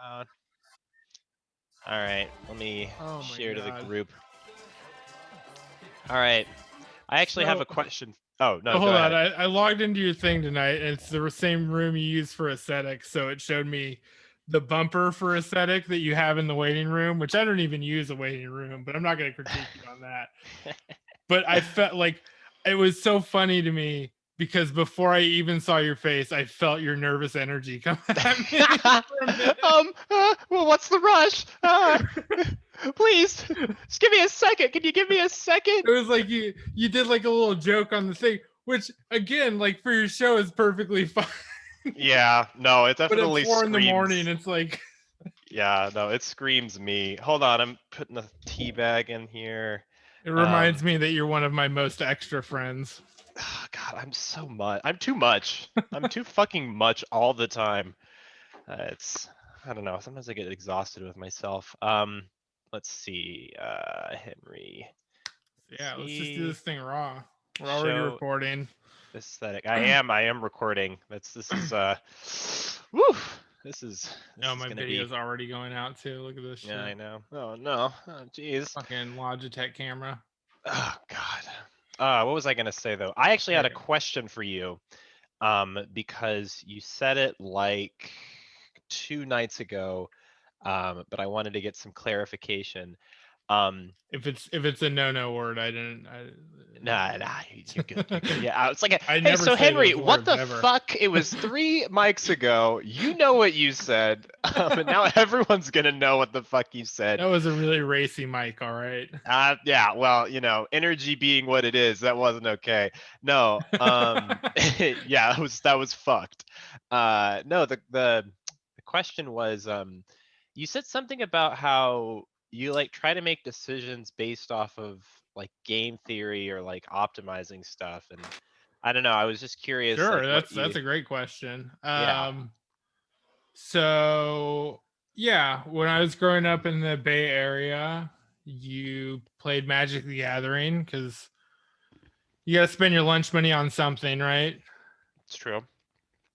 All right, let me Oh my share to the God. group. All right, I actually have So, a question. Oh no, go hold on. ahead. I logged into your thing tonight, and it's the same room you use for aesthetic. So it showed me the bumper for aesthetic that you have in the waiting room, which I don't even use a waiting room, but I'm not going to critique you on that. But I felt like it was so funny to me because before I even saw your face, I felt your nervous energy come at me for a minute. Well, what's the rush? Please, just give me a second. Can you give me a second? It was like you did like a little joke on the thing, which again, like for your show, is perfectly fine. Yeah, no, it But at definitely 4 a.m, screams. it's like Yeah, no, it screams me. Hold on, I'm putting a tea bag in here. it reminds me that you're one of my most extra friends. Oh, God, I'm so much. I'm too much. I'm too fucking much all the time. It's I don't know. Sometimes I get exhausted with myself. Let's see. Henry. Let's Yeah, let's just do see. this thing raw. We're already Show recording. aesthetic. I am recording. This is woo. This Oh, is my gonna be. video's already going out too. Look at this Yeah, I shit. know. Oh no. Oh jeez. Fucking Logitech camera. Oh God. What was I gonna say though? I actually had a question for you. Because you said it like 2 nights ago, but I wanted to get some clarification. Um, If it's a no word, I didn't. nah, you're good. You're good. Yeah, it's like, I hey, never so say Henry, those what words the ever. fuck? It was 3 mics ago. You know what you said, and now everyone's gonna know what the fuck you said. That was a really racy mic. All right. Yeah, well, energy being what it is, that wasn't okay. No, yeah, that was fucked. No, the question was, you said something about how you like try to make decisions based off of like game theory or like optimizing stuff, and I don't know. I was just curious, like Sure, what that's you, a great question. yeah, So yeah, when I was growing up in the Bay Area, you played Magic the Gathering because you got to spend your lunch money on something, right? it's true.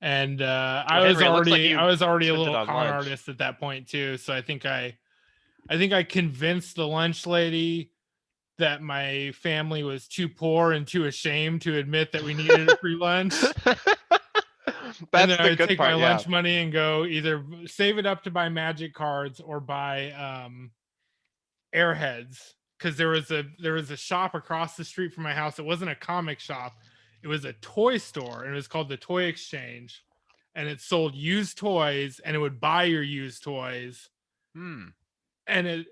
And Well, Henry, it looks like I you was already a spent it little on con lunch. artist at that point too. So I think I convinced the lunch lady that my family was too poor and too ashamed to admit that we needed a free lunch. And That's then I the would good take my part, yeah. lunch money and go either save it up to buy magic cards or buy airheads, because there was a shop across the street from my house. It wasn't a comic shop, it was a toy store, and it was called the Toy Exchange, and it sold used toys, and it would buy your used toys. Hmm. And it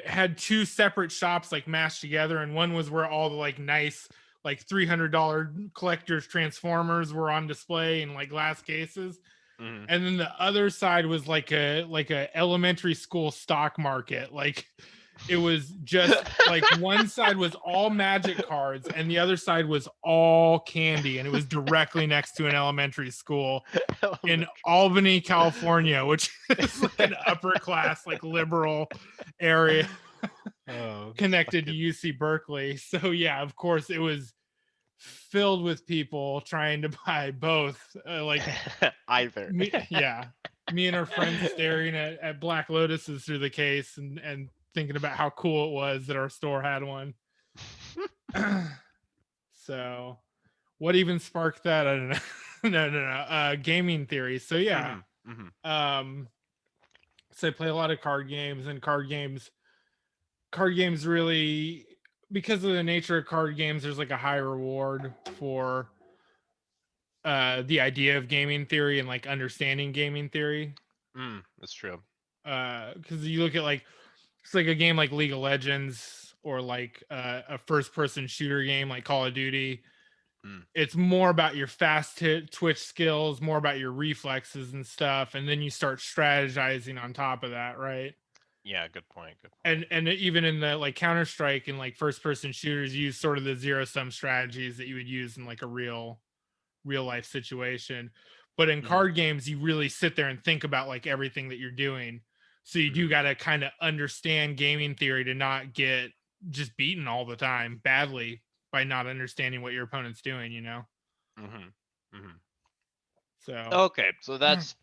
had two separate shops like mashed together, and one was where all the like nice like $300 collectors transformers were on display in like glass cases, Mm-hmm. and then the other side was like a elementary school stock market. Like it was just like one side was all magic cards and the other side was all candy, and it was directly next to an elementary school in Elementary Albany, California, which is like an upper class like liberal area Oh, connected to fucking UC Berkeley. So yeah, of course it was filled with people trying to buy both, like either. yeah, me and our friends staring at Black Lotuses through the case and thinking about how cool it was that our store had one. So what even sparked that? I don't know. No. Gaming theory. So yeah. Hmm. Hmm. Um so I play a lot of card games, and card games really, because of the nature of card games, there's like a high reward for the idea of gaming theory and like understanding gaming theory. That's true. Because you look at like, it's like a game like League of Legends, or like a first person shooter game like Call of Duty. Mm. It's more about your fast hit twitch skills, more about your reflexes and stuff, and then you start strategizing on top of that, right? Yeah, good point. Good point. And even in the like Counter Strike and like first person shooters, you use sort of the zero sum strategies that you would use in like a real life situation. But in Hmm. card games, you really sit there and think about like everything that you're doing. So you do Hmm. got to kind of understand gaming theory to not get just beaten all the time badly by not understanding what your opponent's doing, you know? Hmm. Hmm. So Okay, so it's that's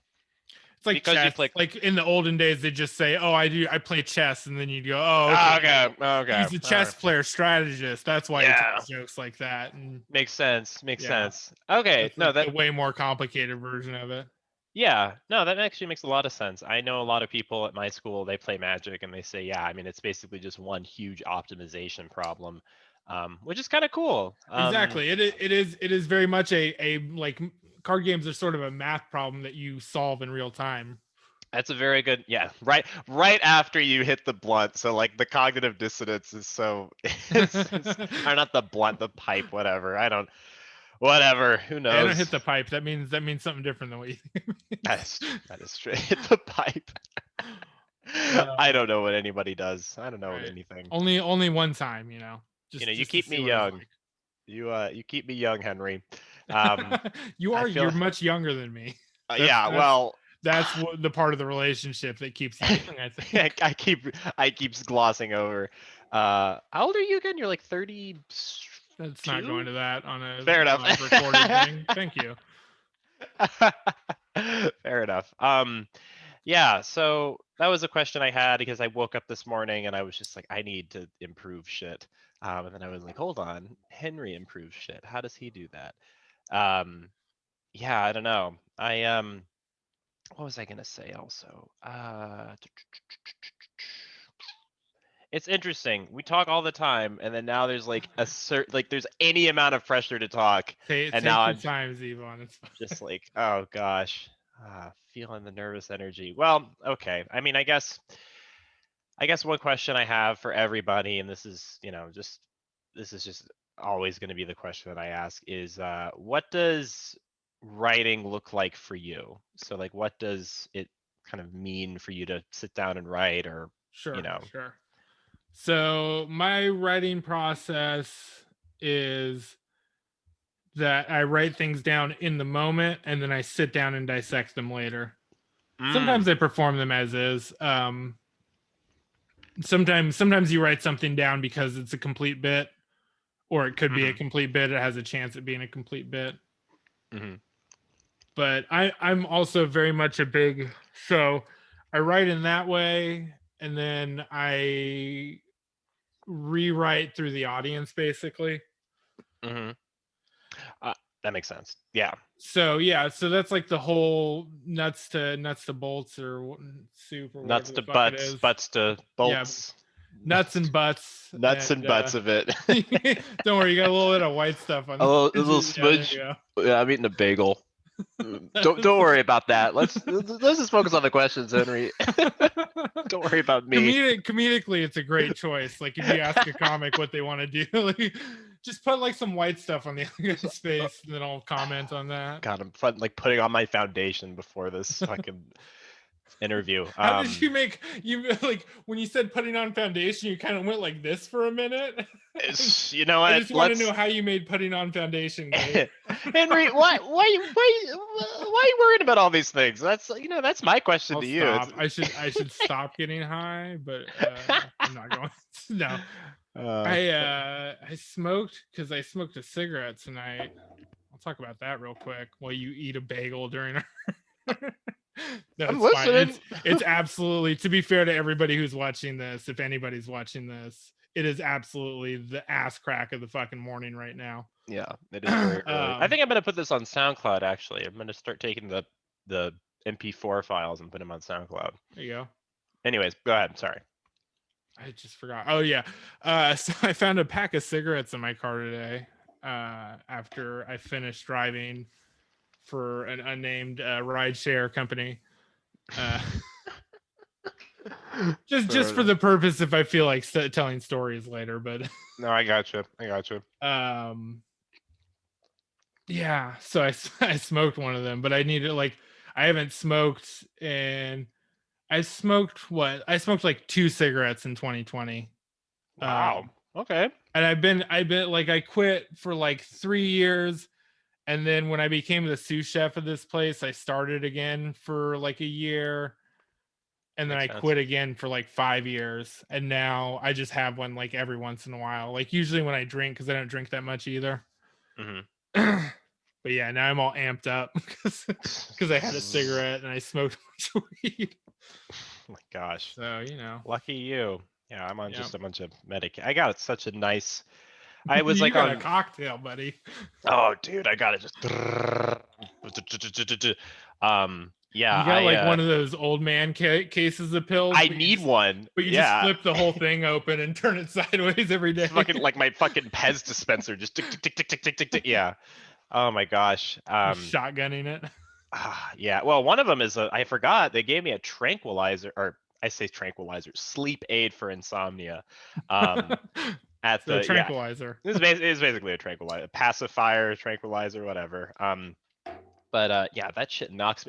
It's like because you chess. play. Like in the olden days, they just say, "Oh, I play chess," and then you go, "Oh, Ah, okay, okay. he's a chess player, strategist. That's why he Yeah. tells jokes like that." And Makes sense. yeah, Okay. that's No, like that the way more complicated version of it. yeah. No, that actually makes a lot of sense. I know a lot of people at my school, they play Magic and they say, yeah, I mean, it's basically just one huge optimization problem, which is kind of cool. Exactly. It is very much a like card games are sort of a math problem that you solve in real time. That's a very good, yeah, right after you hit the blunt. So like the cognitive dissonance is so, or not the blunt, the pipe, whatever. Whatever. Who I don't hit knows? the pipe. That means something different than what you think it means. That is true. Hit the pipe. I Uh, don't know what anybody does. I don't know right. anything. Only one time, You know, you just to keep see me what it's young. You keep me young, Henry. like. I You're feel much younger than me. That's yeah, well, that's what the part of the relationship that keeps you young, I think. I keep glossing over. How old are you again? You're like 32? That's not going to that on a Fair enough. live recorded thing. Thank you. Fair enough. Yeah, so that was a question I had because I woke up this morning and I was just like, I need to improve shit. And then I was like, hold on, Henry improves shit. How does he do that? Yeah, I don't know. What was I gonna say also? It's interesting. We talk all the time, and then now there's like there's any amount of pressure to talk, and now Take your I'm time, Zevon. It's just like, oh gosh, feeling the nervous energy. Well, okay. I mean, I guess one question I have for everybody, and this is, this is just always going to be the question that I ask is, what does writing look like for you? So like, what does it kind of mean for you to sit down and write, or, you sure, know, sure. So my writing process is that I write things down in the moment and then I sit down and dissect them later. Sometimes mm, I perform them as is. Sometimes you write something down because it's a complete bit, or it could be a mm-hmm, complete bit. It has a chance at being a complete bit. mm-hmm, But I'm also very much a big, so I write in that way and then I rewrite through the audience basically. mm-hmm. Uh, that makes sense. Yeah. So yeah, so that's like the whole nuts to bolts or soup or Nuts whatever the to fuck it butts, is. butts to Yeah, bolts. nuts and butts. Nuts and And butts of it. don't worry, you got a little bit of white stuff on A the little edges. Yeah, there smudge. you Yeah, I'm eating a bagel. Don't go. worry about that. Let's just focus on the questions, Henry. Don't worry about me. Comedically, it's a great choice. Like if you ask a comic what they want to do, like, just put like some white stuff on the other guy's face, and then I'll comment on that. God, I'm fun, like putting on my foundation before this fucking interview. How did you make you like when you said putting on foundation? You kind of went like this for a minute. You know I what? just want to know how you made putting on foundation great. Henry, why are you worried about all these things? That's my question I'll to you. stop. I should stop getting high, but I'm not going. No, I smoked because I smoked a cigarette tonight. I'll talk about that real quick while you eat a bagel during our. No, I'm it's fine. listening. It's absolutely, to be fair to everybody who's watching this, if anybody's watching this, it is absolutely the ass crack of the fucking morning right now. Yeah, it is very early. I think I'm gonna put this on SoundCloud. Actually, I'm gonna start taking the MP4 files and put them on SoundCloud. There you go. Anyways, go ahead. Sorry. I just forgot. Oh yeah. So I found a pack of cigarettes in my car today. After I finished driving for an unnamed rideshare company. Just for the purpose if I feel like telling stories later, but no, I got you. Yeah, so I smoked one of them, but I needed like I haven't smoked and I smoked like 2 cigarettes in 2020. Wow. Okay. And I've been like I quit for like 3 years, and then when I became the sous chef of this place, I started again for like a year, and then I quit again for like 5 years, and now I just have one like every once in a while, like usually when I drink, because I don't drink that much either. Mm-hmm. But yeah, now I'm all amped up because I had a cigarette and I smoked a bunch of weed. Oh my gosh. So, you know, Lucky you. Yeah, I'm on yeah. just a bunch of I got such a nice. I was You like got a on. cocktail, buddy. Oh, dude, I got it just. Yeah, You got like one of those old man cases of pills, I need one. but you just Yeah, flip the whole thing open and turn it sideways every it's day. fucking like my fucking Pez dispenser, just tick tick tick tick tick tick tick tick. Yeah. Oh my gosh. You're shotgunning it. Yeah. Well, one of them is I forgot they gave me a tranquilizer, or I say tranquilizer, sleep aid for insomnia. At So the yeah, tranquilizer. it was basically a tranquilizer, pacifier, tranquilizer, whatever. But yeah, that shit knocks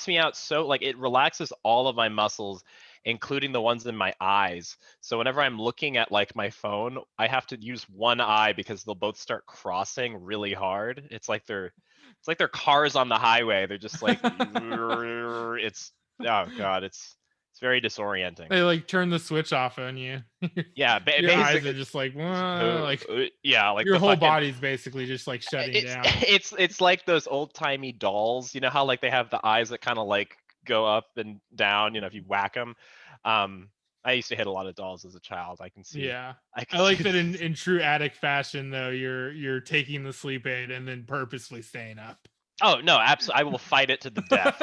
me out, so like it relaxes all of my muscles, including the ones in my eyes. So whenever I'm looking at like my phone, I have to use one eye because they'll both start crossing really hard. It's like they're cars on the highway. They're just like it's oh god, it's very disorienting. They like turn the switch off on you. Yeah, Your eyes are basically. just like, like Yeah, like your the whole fucking body's basically just like shutting it's down. it's like those old-timey dolls, you know how like they have the eyes that kind of like go up and down, if you whack them. I used to hit a lot of dolls as a child. Yeah. I I can like see that in true addict fashion though, you're taking the sleep aid and then purposely staying up. Oh no, absolutely, I will fight it to the death.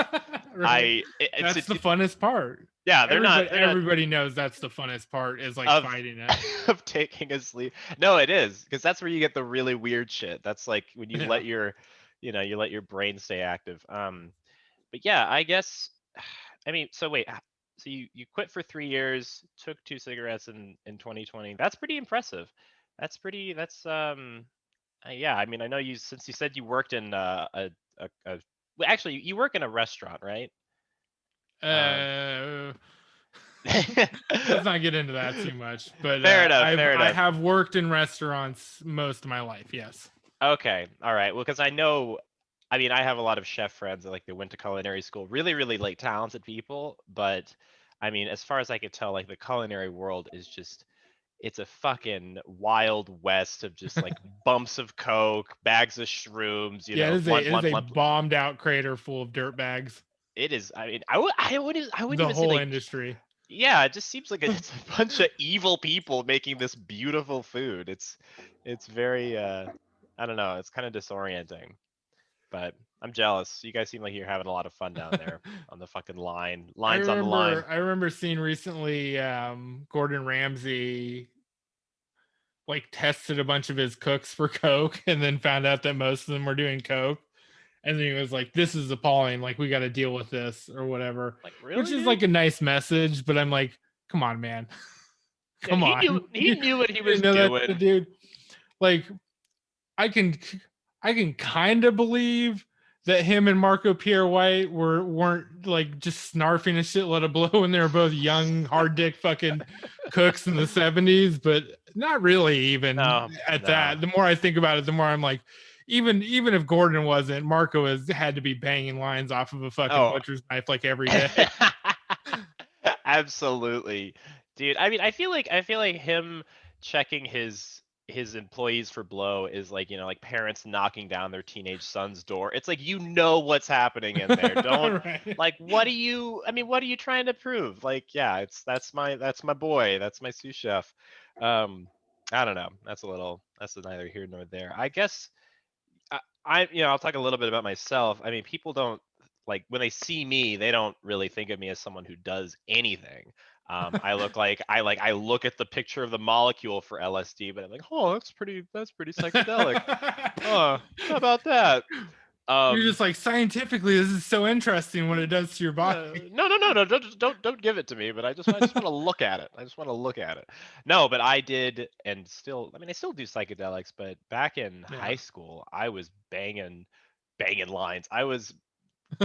Right. It's That's the funnest part. yeah, they're not Everybody knows that's the funnest part is like of fighting it. of taking a sleep. No, it is, because that's where you get the really weird shit. That's like when you Yeah. let your you let your brain stay active. But yeah, I guess I mean, so wait, so you quit for 3 years, took 2 cigarettes in 2020. That's pretty impressive. That's yeah. I mean, I know you, since you said you worked in a well, actually you work in a restaurant, right? Um, Uh let's not get into that too much. But fair enough, fair I enough. have worked in restaurants most of my life, yes. Okay, all right. Well, because I know, I mean, I have a lot of chef friends that like they went to culinary school, really, really like talented people. But I mean, as far as I could tell, like the culinary world is just, it's a fucking wild west of just like bumps of coke, bags of shrooms, Yeah, blunt, it is blunt, a blunt. bombed out crater full of dirt bags. It is. I mean, I wouldn't The even say whole like, industry. yeah, it just seems like it's a bunch of evil people making this beautiful food. It's very, I don't know, it's kind of disorienting. But I'm jealous. You guys seem like you're having a lot of fun down there on the fucking lines on the line. I remember seeing recently Gordon Ramsay like tested a bunch of his cooks for coke and then found out that most of them were doing coke. And then he was like, "This is appalling. Like, we got to deal with this or whatever," Like, which really, is dude? like a nice message. But I'm like, "Come on, man, Yeah, come on." he knew what he You was know that doing. dude. Like, I can kind of believe that him and Marco Pierre White weren't like just snarfing a shitload of blow when they were both young, hard dick fucking cooks in the 70s, but not really even No, at no. that. The more I think about it, the more I'm like, even if Gordon wasn't, Marco has had to be banging lines off of a fucking Oh, butcher's knife like every day. absolutely, dude. I mean, I feel like him checking his employees for blow is like, like parents knocking down their teenage son's door. It's like, what's happening in there. Don't, Right. like, what are you trying to prove? Like, yeah, that's my boy. That's my sous chef. Um, I don't know. That's neither here nor there. I guess I'll talk a little bit about myself. I mean, people don't, like, when they see me, they don't really think of me as someone who does anything. I look at the picture of the molecule for LSD, but I'm like, oh, that's pretty psychedelic. Oh, how about that? You're Um, just like, scientifically, this is so interesting what it does to your body. no, no, no, no, don't give it to me. But I just want to look at it. I just want to look at it. No, but I did, and still, I mean, I still do psychedelics. But back in Yeah. high school, I was banging lines. I was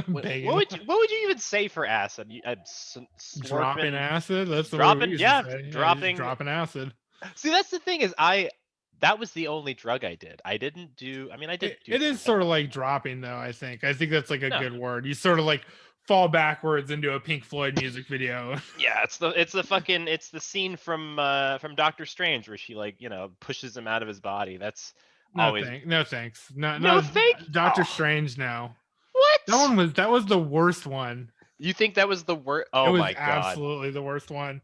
Banging, what would you even say for acid? dropping Slurping, acid. That's the word we dropping, used to yeah, say. Yeah, just dropping. dropping acid. See, that's the thing is that was the only drug I did. I didn't do. I mean, I did do. It is sort of like dropping, though. I think that's like a No, good word. You sort of like fall backwards into a Pink Floyd music video. yeah, it's the scene from Doctor Strange where she, like, pushes him out of his body. That's always No thanks. no No, thank. Doctor Oh, Strange. No, what? that was the worst one. You think that was the worst? It Oh was my god. absolutely the worst one.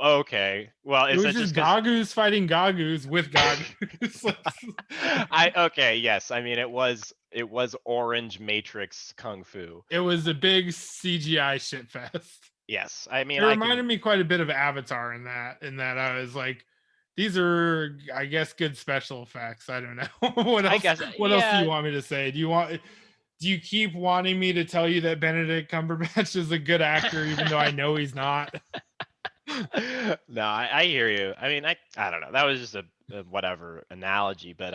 Okay. Well, It is was that just just because Gagus fighting Gagus with Gagus. I okay, yes. I mean it was orange matrix kung fu. It was a big CGI shit fest. Yes. I It mean I reminded can me quite a bit of Avatar in that. I was like, these are, I guess, good special effects. I don't know. what I else? guess What else do yeah. you want me to say? Do you keep wanting me to tell you that Benedict Cumberbatch is a good actor, even though I know he's not? No, I hear you. I mean I don't know. That was just a whatever analogy, but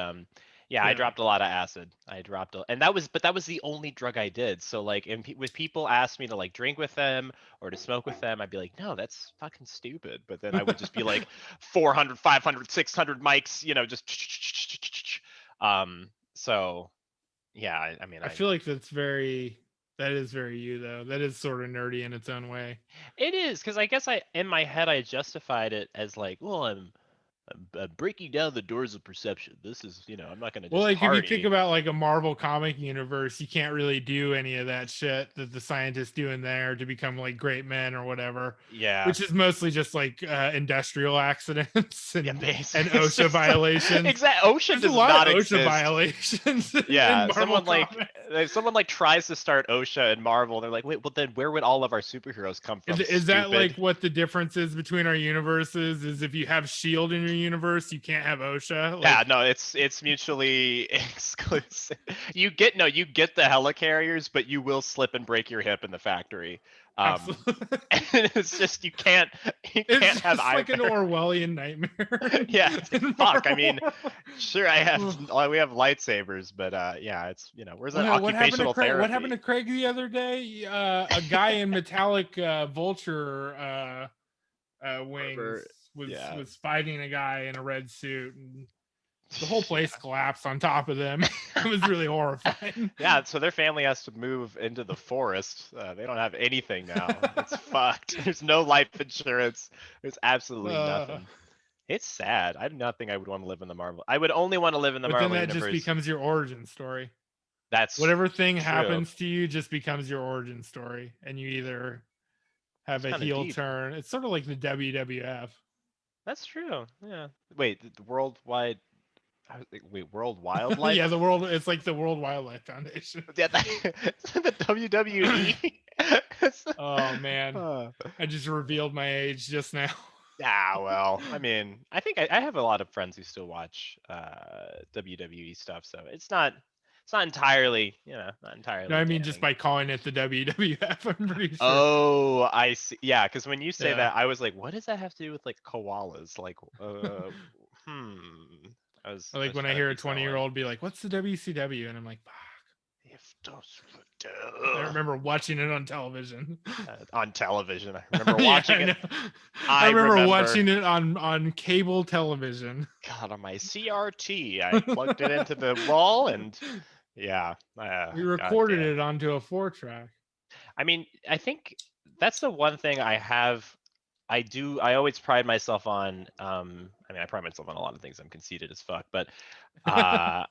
yeah, I Yeah. dropped a lot of acid. And that was the only drug I did. So like with people ask me to like drink with them or to smoke with them, I'd be like, "No, that's fucking stupid." But then I would just be like 400, 500, 600 mics, just so yeah, I mean I I feel like that is very you though. That is sort of nerdy in its own way. it is because I guess I in my head I justified it as like, well, I'm breaking down the doors of perception. This is, I'm not gonna Well, just like if you think party. about like a Marvel comic universe, you can't really do any of that shit that the scientists do in there to become like great men or whatever, Yeah, which is mostly just like industrial accidents yeah, and basically, it's OSHA just violations. exact. OSHA There's a does lot of not OSHA exist. violations in Yeah, Marvel comics. someone like tries to start OSHA and Marvel. They're like, wait, well then where would all of our superheroes come from? Is that like Stupid. what the difference is between our universes? Is if you have Shield in your universe, you can't have OSHA. Yeah, Like, no, it's mutually exclusive. You get the helicarriers, but you will slip and break your hip in the factory. Um, absolutely, and it's just you can't it's have just like an either. Orwellian nightmare. Yeah, in fuck. I mean, Marvel. sure, we have lightsabers, but yeah, it's where's that What happened to occupational Craig? What happened therapy? to Craig the other day? A guy in metallic vulture wings Wherever, yeah. was fighting a guy in a red suit, and the whole place collapsed on top of them. It was really horrifying. Yeah, so their family has to move into the forest. They don't have anything now. It's fucked. There's no life insurance. There's absolutely Uh, nothing. It's sad. I do not think I would want to live in the Marvel. I would only want to live in the but then Marvel that just universe. becomes your origin story. That's Whatever thing true. happens to you just becomes your origin story, and you either have It's a kind of heel deep. turn. It's sort of like the WWF. That's true. Yeah. Wait, the worldwide. Wait, World Wildlife? Yeah, the world. It's like the World Wildlife Foundation. Yeah, the WWE. Oh man, Uh, I just revealed my age just now. yeah, well, I mean, I think I have a lot of friends who still watch WWE stuff, so it's not entirely, not No, entirely I mean just damning. by calling it the WWF. I'm pretty sure. Oh, I see. Yeah, because when you say Yeah. that, I was like, what does that have to do with like koalas? Like, hmm. I Like was when I trying to hear a piece that 20-year one. old be like, "What's the WCW?" and I'm like, "Fuck." If those were I remember watching it on television. on television, I remember Yeah, watching I it. know. I I remember remember. watching it on cable television. God, on my CRT, I plugged it into the wall, and yeah, We god recorded damn. it onto a 4-track. I mean, I think that's the one thing I have. I always pride myself on. I mean, I pride myself on a lot of things. I'm conceited as fuck, but uh,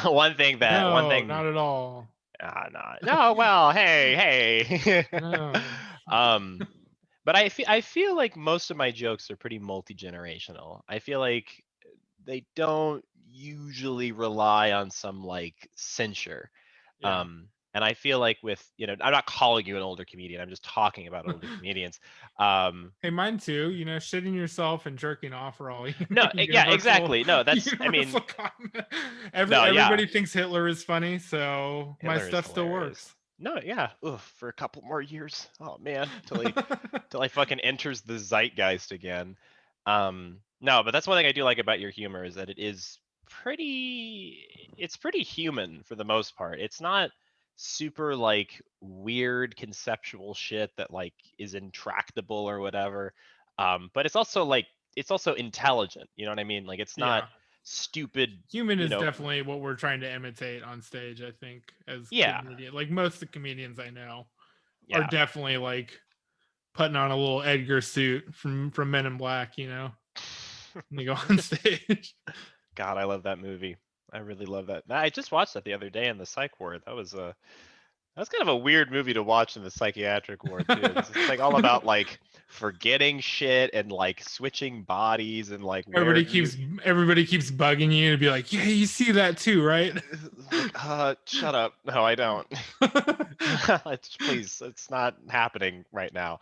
one No, thing. not at all. No. Well, hey. No. um, but I feel like most of my jokes are pretty multi-generational. I feel like they don't usually rely on some like censure. Yeah. And I feel like I'm not calling you an older comedian. I'm just talking about older comedians. Um, Hey, mine too. Shitting yourself and jerking off are all no, yeah, universal, exactly. No, I mean, universal comment. no, yeah, Everybody thinks Hitler is funny, so my Hitler is stuff still hilarious. works. No, yeah, for a couple more years. Oh man, till he fucking enters the zeitgeist again. No, but that's one thing I do like about your humor is that it's pretty human for the most part. It's not super like weird conceptual shit that like is intractable or whatever. But it's also intelligent. You know what I mean? Like it's not Yeah. stupid. Human You is know? definitely what we're trying to imitate on stage, I think, as Yeah, comedian. Like most of the comedians I know are yeah. definitely like putting on a little Edgar suit from Men in Black, when they go on stage. God, I love that movie. I really love that. I just watched that the other day in the psych ward. That's kind of a weird movie to watch in the psychiatric ward too, because it's like all about like forgetting shit and like switching bodies and like where Everybody keeps bugging you to be like, yeah, you see that too, right? like, shut up. No, I don't. Please, it's not happening right now.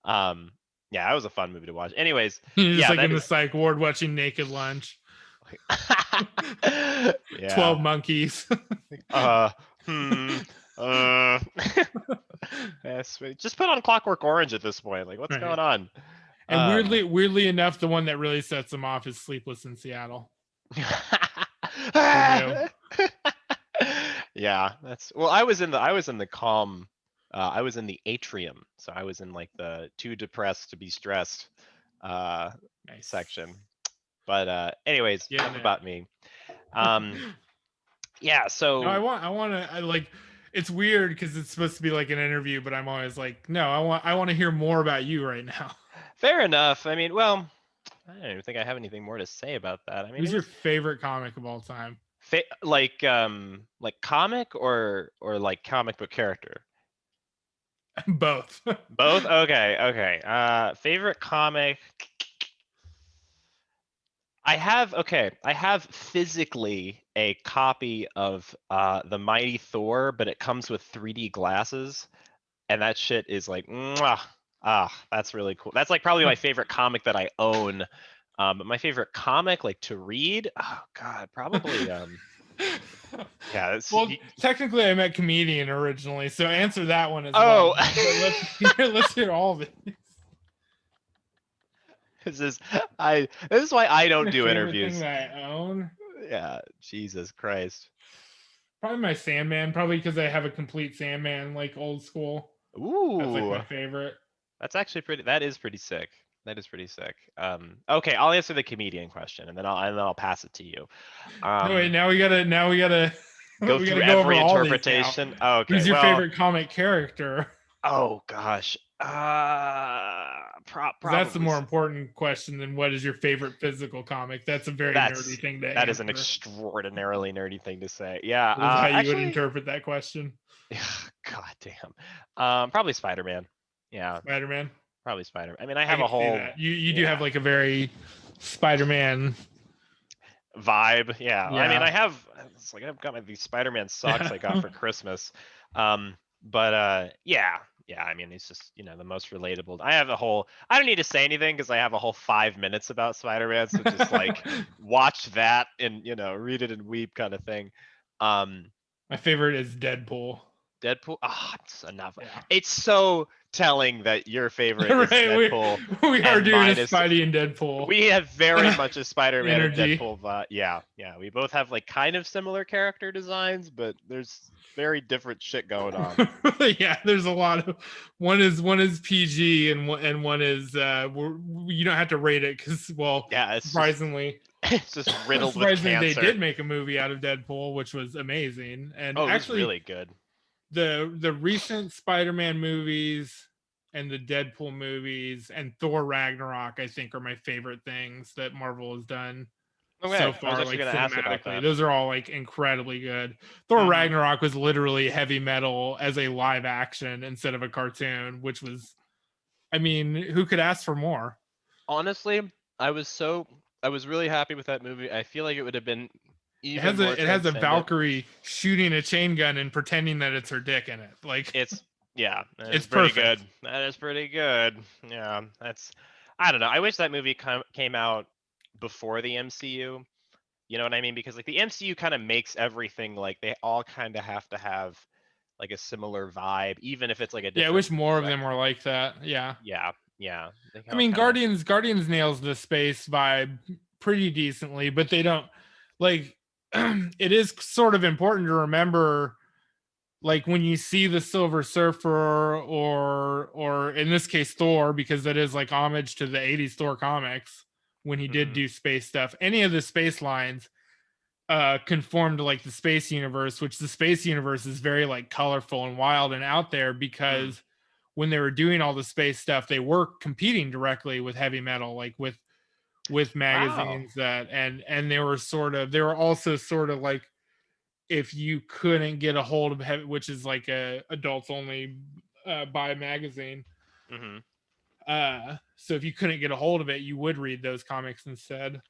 Yeah, that was a fun movie to watch. Anyways, You're just yeah, like that in the is. psych ward watching Naked Lunch. Yeah. 12 Monkeys. Uh, hmm. Uh. Yes, just put on Clockwork Orange at this point. Like, what's Right. going on? And weirdly enough, the one that really sets them off is Sleepless in Seattle. Yeah, that's well. I was in the calm. I was in the atrium, so I was in like the too depressed to be stressed Nice. section. But anyways, Yeah, enough about me. Yeah. So no, I want to like. It's weird because it's supposed to be like an interview, but I'm always like, no, I want to hear more about you right now. fair enough. I mean, well, I don't even think I have anything more to say about that. I mean, Who's your favorite comic of all time? like comic or like comic book character? Both. Both? Okay. Favorite comic. I have physically a copy of the Mighty Thor, but it comes with 3D glasses, and that shit is like, mwah. That's really cool. That's like probably my favorite comic that I own. But my favorite comic, like to read, oh god, probably yeah. Well, technically, I meant comedian originally, so answer that one as well. Let's hear all of it. This is why I don't do interviews. Thing that I own. Yeah, Jesus Christ. Probably my Sandman, probably because I have a complete Sandman, like old school. Ooh, that's like my favorite. That's actually pretty. That is pretty sick. Okay, I'll answer the comedian question, and then I'll pass it to you. Wait, now we gotta go through every interpretation. Oh, okay. Who's your favorite comic character? Oh gosh. That's the more important question than what is your favorite physical comic. That's a very nerdy thing to answer. That is an extraordinarily nerdy thing to say. Yeah. How you would interpret that question. God damn. Probably Spider-Man. Yeah. Spider-Man. Probably Spider-Man. I mean, I have a whole. You do have like a very Spider-Man vibe. Yeah. I mean, I've got these Spider-Man socks I got for Christmas. Yeah, I mean, it's just, the most relatable. I don't need to say anything because I have a whole 5 minutes about Spider-Man. So just like watch that and, read it and weep kind of thing. My favorite is Deadpool. It's enough. Yeah. It's so telling that your favorite is Deadpool. We are doing a Spidey and Deadpool. We have very much a Spider-Man and Deadpool vibe. Yeah. We both have like kind of similar character designs, but there's very different shit going on. Yeah, there's a lot of one is PG and one is you don't have to rate it because surprisingly. It's just riddled with cancer. They did make a movie out of Deadpool, which was amazing, and actually really good. The recent Spider-Man movies and the Deadpool movies and Thor Ragnarok, I think, are my favorite things that Marvel has done so far. Like cinematically, those are all like incredibly good. Thor Ragnarok was literally heavy metal as a live action instead of a cartoon, which was, I mean, who could ask for more? Honestly, I was really happy with that movie. I feel like it would have been. It has a Valkyrie shooting a chain gun and pretending that it's her dick in it. Like it's pretty good. That is pretty good. Yeah, I don't know. I wish that movie came out before the MCU. You know what I mean? Because like the MCU kind of makes everything like they all kind of have to have like a similar vibe, even if it's like a different. Yeah, I wish more of them were like that. Yeah. Yeah. I mean, Guardians nails the space vibe pretty decently, but they don't like. It is sort of important to remember, like when you see the Silver Surfer or in this case Thor, because that is like homage to the 80s Thor comics when he did do space stuff. Any of the space lines conform to like the space universe, which the space universe is very like colorful and wild and out there because when they were doing all the space stuff, they were competing directly with heavy metal, like with with Wow. magazines that and they were also sort of like if you couldn't get a hold of which is like a adults only buy magazine. Hmm. So if you couldn't get a hold of it, you would read those comics instead.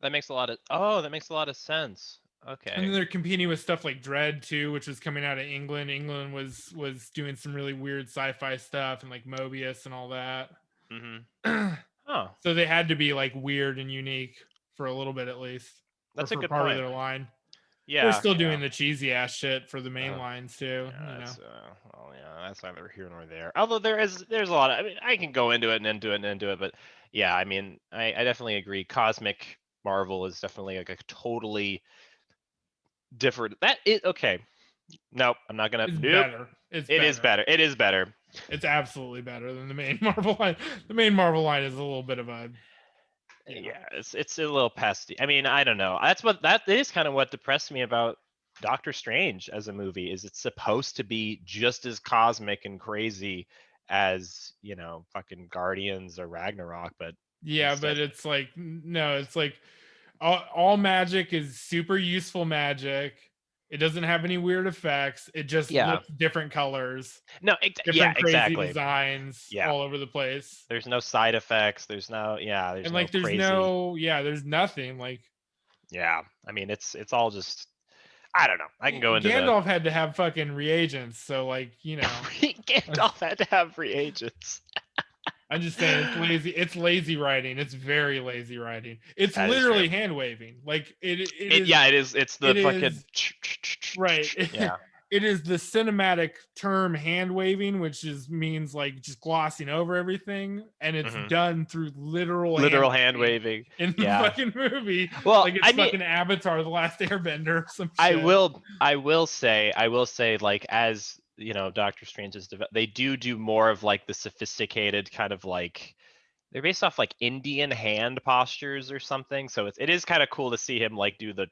That makes a lot of. Oh, that makes a lot of sense. And then Okay. they're competing with stuff like Dread too, which was coming out of England. England was doing some really weird sci-fi stuff and like Mobius and all that. Hmm. Oh, So they had to be like weird and unique for a little bit at least, or that's a for good part of point. their line. They're Yeah. still Yeah. doing the cheesy ass shit for the main Uh, lines too, yeah. you know. That's. Well, yeah. That's neither here nor there. Although there's a lot of. I mean, I can go into it and into it and into it, but yeah. I mean, I definitely agree. Cosmic Marvel is definitely like a totally different. That is okay. Nope. I'm not gonna. It's Nope. better. It's It is better. better. It is better. It's absolutely better than the main Marvel line. The main Marvel line is a little bit of a, you know. Yeah, it's a little pesty. I mean, I don't know. That is kind of what depressed me about Doctor Strange as a movie is it's supposed to be just as cosmic and crazy as, fucking Guardians or Ragnarok, but Yeah, instead but it's like no, it's like all magic is super useful magic. It doesn't have any weird effects. It just yeah. looks different colors, No, yeah, different crazy exactly. designs Yeah. all over the place. There's no side effects. There's And no like crazy. there's nothing like Yeah. I mean, it's all just I don't know. I can go into the Gandalf had to have fucking reagents, so like, you know. Gandalf had to have free agents. I'm just saying it's lazy. It's lazy writing. It's very lazy writing. It's That is true. literally hand waving. Like it It is yeah, it is. It's the it fucking is right. yeah. It is the cinematic term hand waving, which means like just glossing over everything, and it's Hmm. done through literal hand Literal hand waving waving. in the Yeah. fucking movie. Well, Like it's I mean, fucking Avatar: The Last Airbender or some I shit. will. I will say, like as Doctor Strange is they do more of like the sophisticated kind of like they're based off like Indian hand postures or something. So it is kind of cool to see him like do the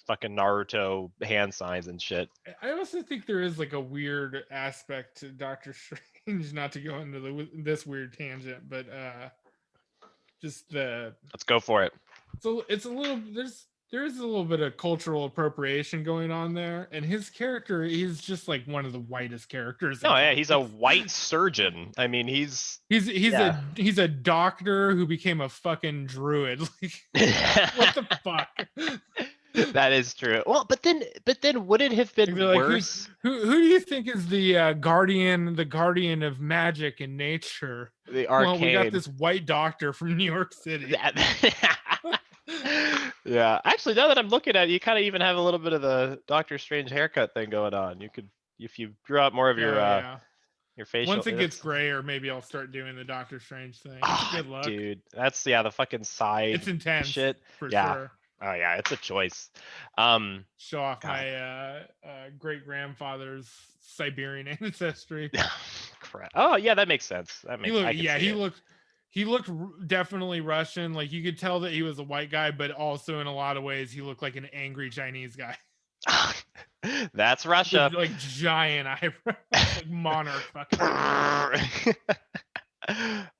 fucking Naruto hand signs and shit. I also think there is like a weird aspect to Doctor Strange, not to go into this weird tangent, but just the Let's go for it. it's a little there's a little bit of cultural appropriation going on there, and his character is just like one of the whitest characters in No, yeah, he's a comics. white surgeon. I mean, he's He's yeah. he's a doctor who became a fucking druid. Like what the fuck? That is true. Well, but then would it have They're been like, worse? who do you think is the guardian of magic and nature? The Well, we got arcane. this white doctor from New York City. Yeah. Actually, now that I'm looking at it, you kind of even have a little bit of the Doctor Strange haircut thing going on. You could, if you drew out more of Oh yeah. your facial. Once it gets That's grayer, maybe I'll start doing the Doctor Strange thing. It's a ah, good look. dude. That's the fucking It's side intense shit. for Yeah. sure. Oh yeah, it's a choice. Um, Show off God. my great grandfather's Siberian ancestry. Crap. Oh yeah, that makes sense. I can Yeah, see it. he looked definitely Russian. Like you could tell that he was a white guy, but also in a lot of ways he looked like an angry Chinese guy That's Russia. with like giant eyebrows, like monarch fucking eyebrows.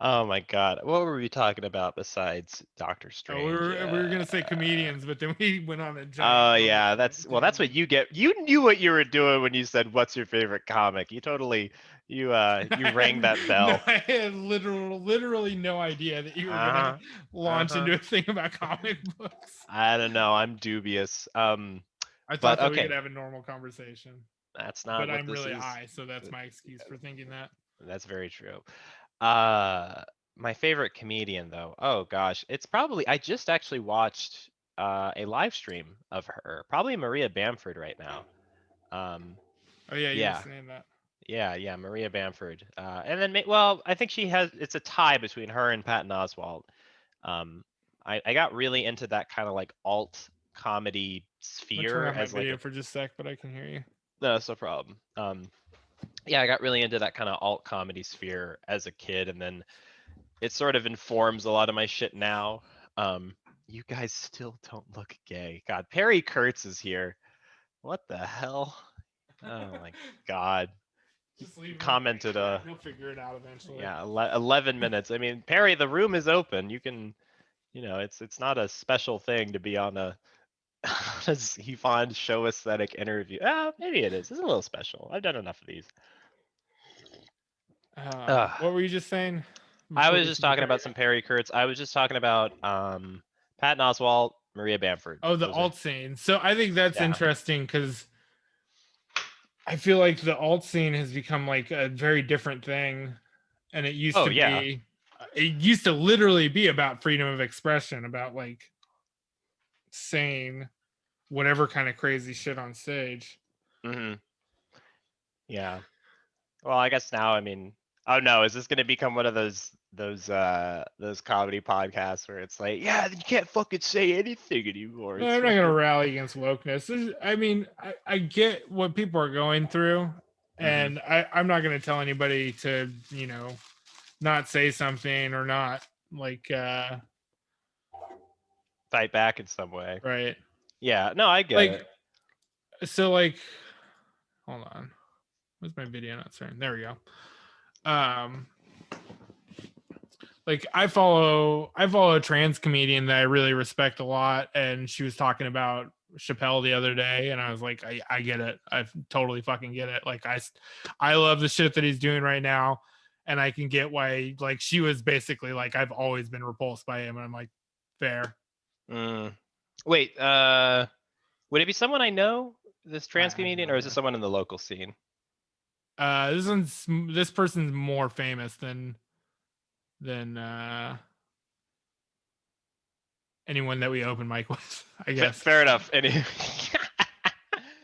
Oh my god. What were we talking about besides Doctor Oh, Strange? we were gonna say comedians, but then we went on a giant. Oh comic yeah, that's what you get. You knew what you were doing when you said what's your favorite comic. You totally you rang that No, bell. I had literally no idea that you were gonna Uh-huh. launch Uh-huh. into a thing about comic books. I don't know. I'm dubious. I But thought that we could okay. have a normal conversation, That's not but what I'm this really is. high, so that's my excuse for thinking that. That's very true. Uh, my favorite comedian though. Oh gosh, it's probably I just actually watched a live stream of her. Probably Maria Bamford right now. Um, Oh yeah, you were yeah, saying that. yeah, Maria Bamford. And then well, I think it's a tie between her and Patton Oswalt. Um, I got really into that kind of like alt comedy I'm gonna turn sphere off my as like video a for just a sec, but I can hear you. no, that's no problem. Yeah, I got really into that kind of alt comedy sphere as a kid, and then it sort of informs a lot of my shit now. You guys still don't look gay. God, Perry Kurtz is here. What the hell? Oh my god. He Just leave him like commented that. He'll figure it out eventually. yeah, 11 minutes. I mean, Perry, the room is open. You can it's not a special thing to be on a he finds show aesthetic interview. Maybe it is. It's a little special. I've done enough of these. What were you just saying? I Before was we just said the talking about Perry? some Perry Kurtz. I was just talking about Patton Oswalt, Maria Bamford. Oh, the Those are alt scene. So I think that's yeah. interesting because I feel like the alt scene has become like a very different thing, and Oh yeah. it used to literally be about freedom of expression, about like saying whatever kind of crazy shit on stage. Hmm. Yeah. Well, I guess now, I mean, oh no, is this gonna become one of those comedy podcasts where it's like, yeah, you can't fucking say anything anymore. No, It's I'm not gonna fucking. rally against wokeness. I mean, I get what people are going through, Hmm. and I'm not gonna tell anybody to, not say something or not like Fight back in some way. right. Yeah. No, I get Like it. so like hold on. Where's my video not starting? There we go. Like I follow a trans comedian that I really respect a lot, and she was talking about Chappelle the other day, and I was like, I get it. I totally fucking get it. Like I love the shit that he's doing right now, and I can get why. Like she was basically like, I've always been repulsed by him, and I'm like, fair. Mm. Wait, would it be someone I know, this I trans have no comedian, or is it idea. someone in the local scene? This person's more famous than anyone that we open mic with, I guess. Fair enough. I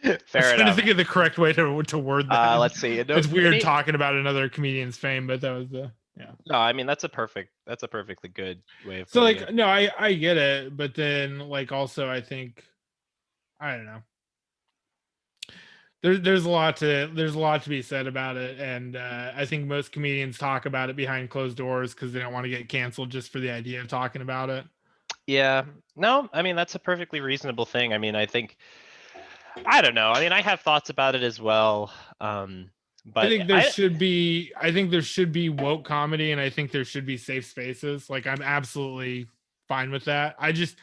was Fair trying to enough. think of the correct way to word that. Let's see. No, It's weird talking about another comedian's fame, but that was the yeah. no, I mean that's a perfectly good way of So putting it. like no, I get it, but then like also I think I don't know. There's a lot to be said about it, and I think most comedians talk about it behind closed doors because they don't want to get canceled just for the idea of talking about it. Yeah. No, I mean that's a perfectly reasonable thing. I mean, I don't know. I mean, I have thoughts about it as well. But I think there should be woke comedy, and I think there should be safe spaces. Like I'm absolutely fine with that. I just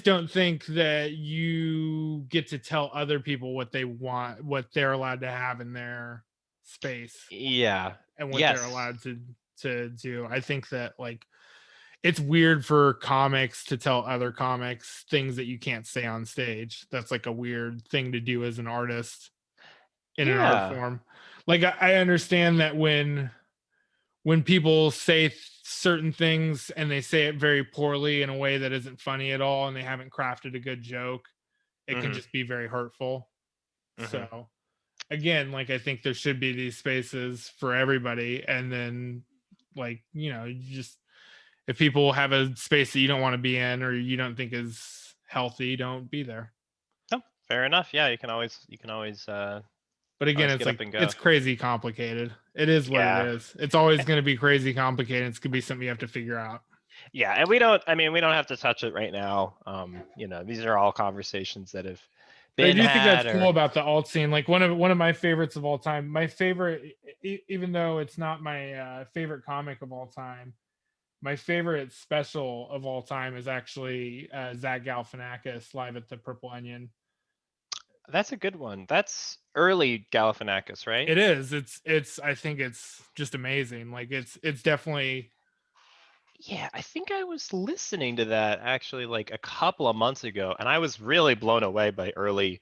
don't think that you get to tell other people what they want, what they're allowed to have in their space, yeah. and what they're Yes. allowed to do. I think that like it's weird for comics to tell other comics things that you can't say on stage. That's like a weird thing to do as an artist in an art Yeah. form. Like I understand that when people say certain things and they say it very poorly in a way that isn't funny at all and they haven't crafted a good joke, it can Hmm. just be very hurtful. Hmm. So again, like I think there should be these spaces for everybody, and then like, you just if people have a space that you don't want to be in or you don't think is healthy, don't be there. Oh, fair enough. Yeah, you can But again, always it's get up like and go. it's crazy complicated. It is what it Yeah. is. It's always going to be crazy complicated. It's going to be something you have to figure out. Yeah, and I mean, we don't have to touch it right now. These are all conversations that have But I been do think that's had cool or about the alt scene. Like one of my favorites of all time. My favorite, even though it's not my favorite comic of all time, my favorite special of all time is actually Zach Galifianakis live at the Purple Onion. that's a good one. That's early Galifianakis, right? It is. It's. I think it's just amazing. Like it's definitely. Yeah, I think I was listening to that actually like a couple of months ago, and I was really blown away by early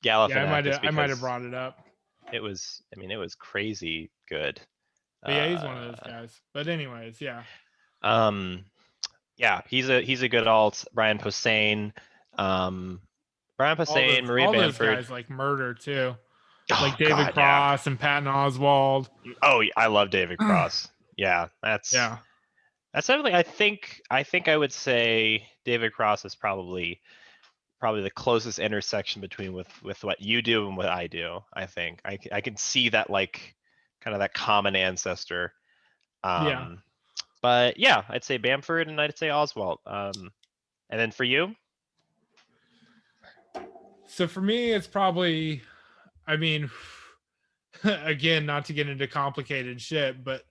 Yeah, Galifianakis I might have because brought it up. it was crazy good. But yeah, he's one of those Uh, guys. But anyways, yeah. um, yeah, he's a good alt. Brian Posehn, um, Marie All those Bamford. guys like murder too. Oh Like David God, yeah. Cross and Patton Oswald. Oh, I love David Cross. Yeah, Yeah. that's definitely. I think I would say David Cross is probably the closest intersection between with what you do and what I do. I think I can see that like kind of that common ancestor. Yeah. But yeah, I'd say Bamford and I'd say Oswald. And then for you, So for me, it's probably, I mean, again, not to get into complicated shit, but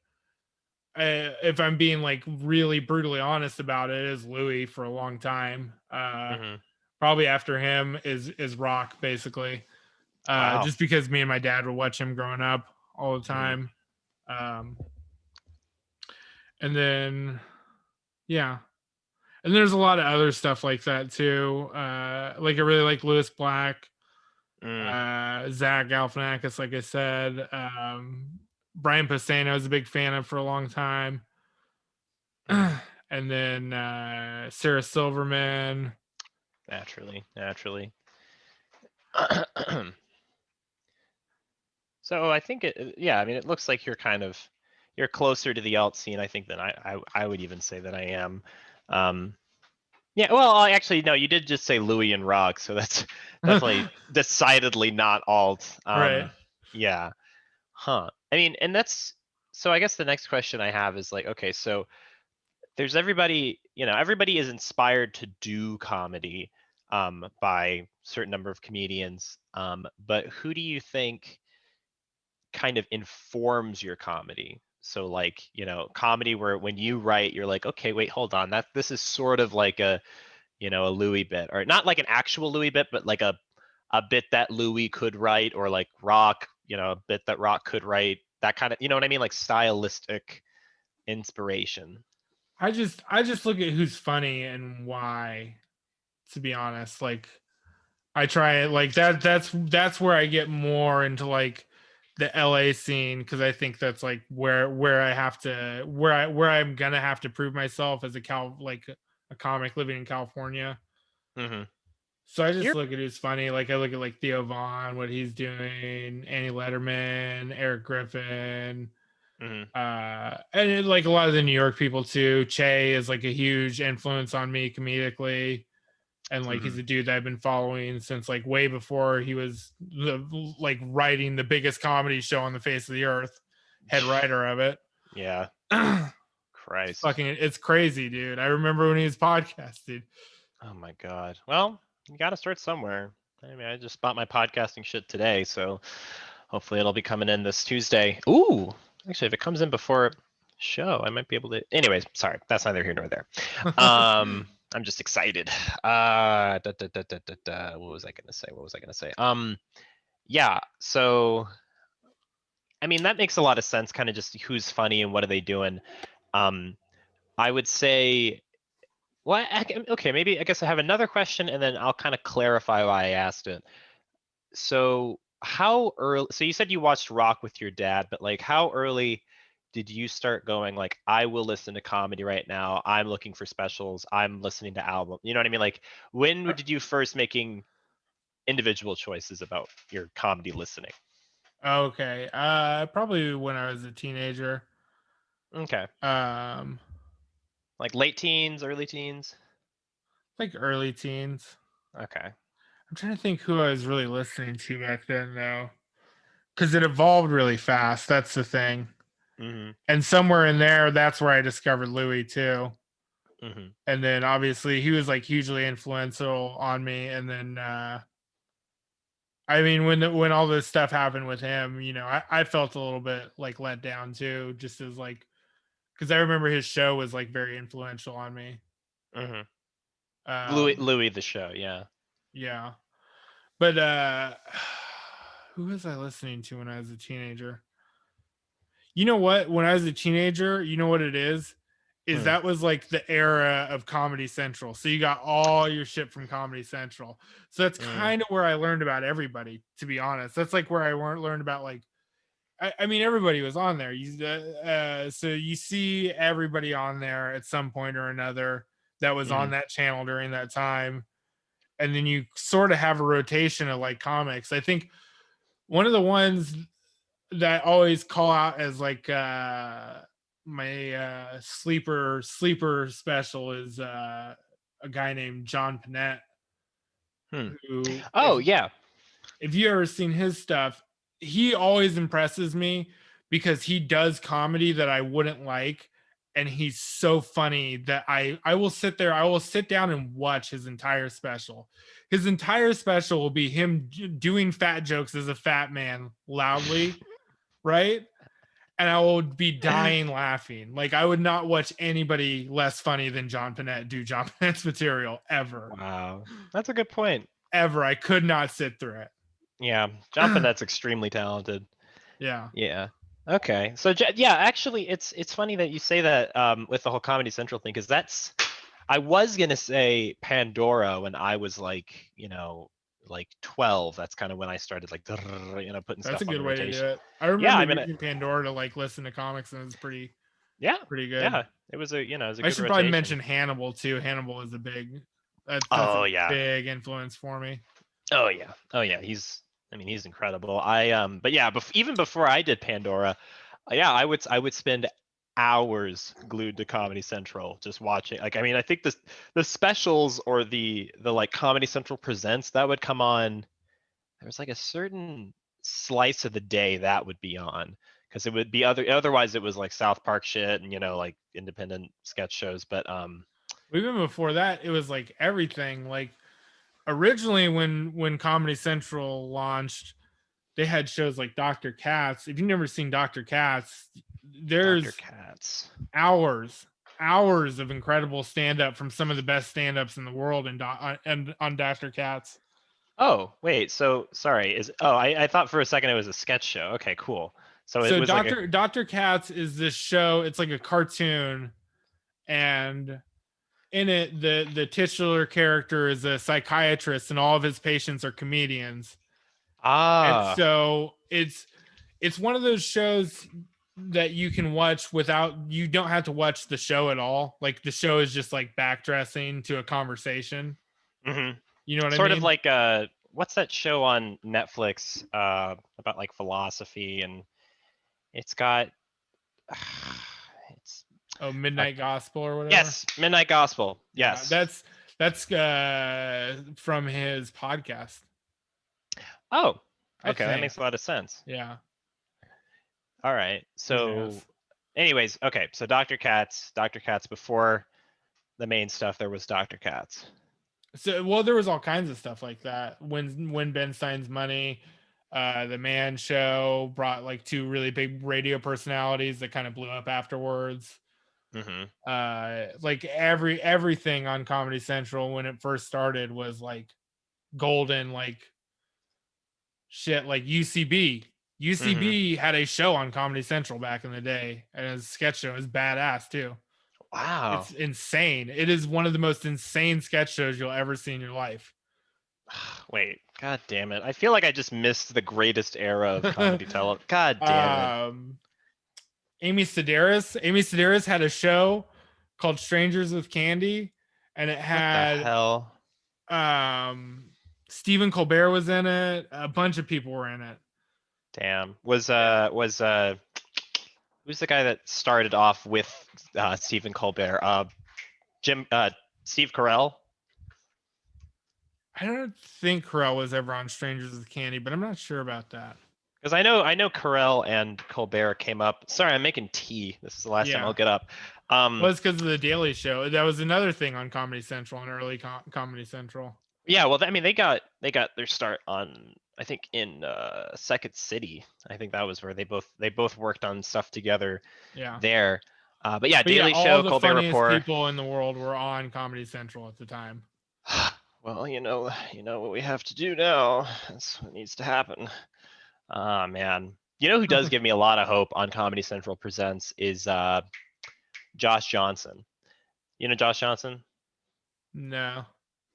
if I'm being like really brutally honest about it, is Louis for a long time. Hmm. Probably after him is Rock, basically. Wow. Just because me and my dad would watch him growing up all the Hmm. time. Um, and then yeah, and there's a lot of other stuff like that too. Like I really like Lewis Black, Mm. Zach Galifianakis, like I said. Brian Posehn I was a big fan of for a long time. Mm. And then Sarah Silverman. Naturally. So I think yeah, I mean, it looks like you're closer to the alt scene, I think, than I would even say that I am. Um, yeah, well, actually, no, you did just say Louis and Rock, so that's definitely decidedly not alt. Right. Yeah, huh. I mean, and that's so. I guess the next question I have is like, okay, so there's everybody, everybody is inspired to do comedy by certain number of comedians, but who do you think kind of informs your comedy? So like, comedy where when you write, you're like, okay, wait, hold on, this is sort of like a Louis bit, or not like an actual Louis bit, but like a bit that Louis could write, or like Rock, a bit that Rock could write, that kind of, you know what I mean? Like stylistic inspiration. I just look at who's funny and why, to be honest. Like I try it like that's where I get more into like the LA scene, because I think that's like where I have to where I'm gonna have to prove myself as a comic living in California. Hmm. So I just You're look at who's funny. Like I look at like Theo Vaughn, what he's doing, Annie Letterman, Eric Griffin, hmm like a lot of the New York people too. Che is like a huge influence on me comedically, and like hmm he's a dude that I've been following since like way before he was writing the biggest comedy show on the face of the earth, head writer of it. Yeah. It's Christ. fucking, it's crazy, dude. I remember when he was podcasting. Oh my God. Well, you got to start somewhere. I mean, I just bought my podcasting shit today, so hopefully it'll be coming in this Tuesday. Ooh, actually, if it comes in before show, I might be able to. Anyways, sorry, that's neither here nor there. I'm just excited. What was I gonna say? What was I gonna say? Yeah. So, I mean, that makes a lot of sense. Kind of just who's funny and what are they doing. Um, I would say. Well, okay, maybe I guess I have another question, and then I'll kind of clarify why I asked it. So, how early? So you said you watched Rock with your dad, but like, how early did you start going like, I will listen to comedy right now. I'm looking for specials. I'm listening to album. You know what I mean? Like, when did you first making individual choices about your comedy listening? Okay. Probably when I was a teenager. Okay, Um, like late teens, early teens. like early teens. Okay. I'm trying to think who I was really listening to back then, though, because it evolved really fast. That's the thing. Mm-hmm. And somewhere in there, that's where I discovered Louis too. Mm-hmm. And then obviously he was like hugely influential on me. And then I mean, when all this stuff happened with him, I felt a little bit like let down too, just as like, because I remember his show was like very influential on me. Mm-hmm. Um, Louis the show. Yeah. yeah, but who was I listening to when I was a teenager? You know what? When I was a teenager, you know what it is? Is Hmm. that was like the era of Comedy Central. So you got all your shit from Comedy Central. So that's Mm. kind of where I learned about everybody, to be honest. That's like where I learned about like, I mean, everybody was on there. So you see everybody on there at some point or another that was Mm-hmm. on that channel during that time. And then you sort of have a rotation of like comics. I think one of the ones that I always call out as like my sleeper special is a guy named John Panette, Hmm. who Oh yeah. if you ever seen his stuff, he always impresses me because he does comedy that I wouldn't like, and he's so funny that I will sit down and watch his entire special. His entire special will be him doing fat jokes as a fat man loudly, right? and I would be dying laughing. Like I would not watch anybody less funny than John Panette do John Panette's material ever. Wow, that's a good point. Ever. I could not sit through it. Yeah, John Panette's extremely talented. Yeah. Yeah. Okay. So yeah, actually, it's funny that you say that with the whole Comedy Central thing, because I was gonna say Pandora when I was like, like 12. That's kind of when I started like, putting That's a stuff on good the way to do rotation. it. I Yeah, remember I mean, using Pandora to like listen to comics, and it's pretty yeah, good. yeah. It was a I good should probably rotation. mention Hannibal too. Hannibal is that's Oh a yeah. big influence for me. Oh yeah. Oh yeah. He's incredible. But yeah, even before I did Pandora, yeah, I would spend hours glued to Comedy Central just watching. Like, I mean, I think the specials or the like Comedy Central presents that would come on. There was like a certain slice of the day that would be on, because it would be otherwise it was like South Park shit and like independent sketch shows. But Even before that, it was like everything. Like originally, when Comedy Central launched, they had shows like Dr. Katz. If you've never seen Dr. Katz, Dr. there's Katz. hours of incredible stand-up from some of the best stand-ups in the world and on Dr. Katz. Oh, wait. So sorry. I thought for a second it was a sketch show. Okay, cool. So it So was like Dr. Katz is this show. It's like a cartoon, and in it, the titular character is a psychiatrist, and all of his patients are comedians. And ah. so it's one of those shows that you can watch you don't have to watch the show at all. Like the show is just like backdressing to a conversation. Mm-hmm. You know what I Sort of mean? like what's that show on Netflix about like philosophy, and it's got it's Oh, Midnight Gospel or whatever. yes, Midnight Gospel. Yeah, Yes. that's from his podcast. Oh, I okay, that think. makes a lot of sense. Yeah. All right. So Yes. anyways, okay, so Dr. Katz before the main stuff, there was Dr. Katz. So well, there was all kinds of stuff like that. When Ben Stein's Money, the Man Show brought like two really big radio personalities that kind of blew up afterwards. Mm-hmm. Like everything on Comedy Central when it first started was like golden, like shit. Like UCB. Mm-hmm. UCB had a show on Comedy Central back in the day, and his sketch show is badass too. Wow. It's insane. It is one of the most insane sketch shows you'll ever see in your life. Wait, god damn it. I feel like I just missed the greatest era of comedy television. God damn it. Amy Sedaris had a show called Strangers with Candy, and it What the had hell? Stephen Colbert was in it. A bunch of people were in it. Damn. Was who's the guy that started off with Stephen Colbert? Steve Carell? I don't think Carell was ever on Strangers with Candy, but I'm not sure about that. Because I know Carell and Colbert came up. Sorry, I'm making tea. This is the last time I'll get up. Well, it's because of the Daily Show. That was another thing on Comedy Central, an early Comedy Central. Yeah, well, I mean, they got their start on, I think, in Second City. I think that was where they both worked on stuff together. Yeah. There. But yeah, Daily Show, all the Colbert funniest Report. people in the world were on Comedy Central at the time. Well, you know what we have to do now. That's what needs to happen. Ah, man. You know who does give me a lot of hope on Comedy Central Presents is Josh Johnson. You know Josh Johnson? No.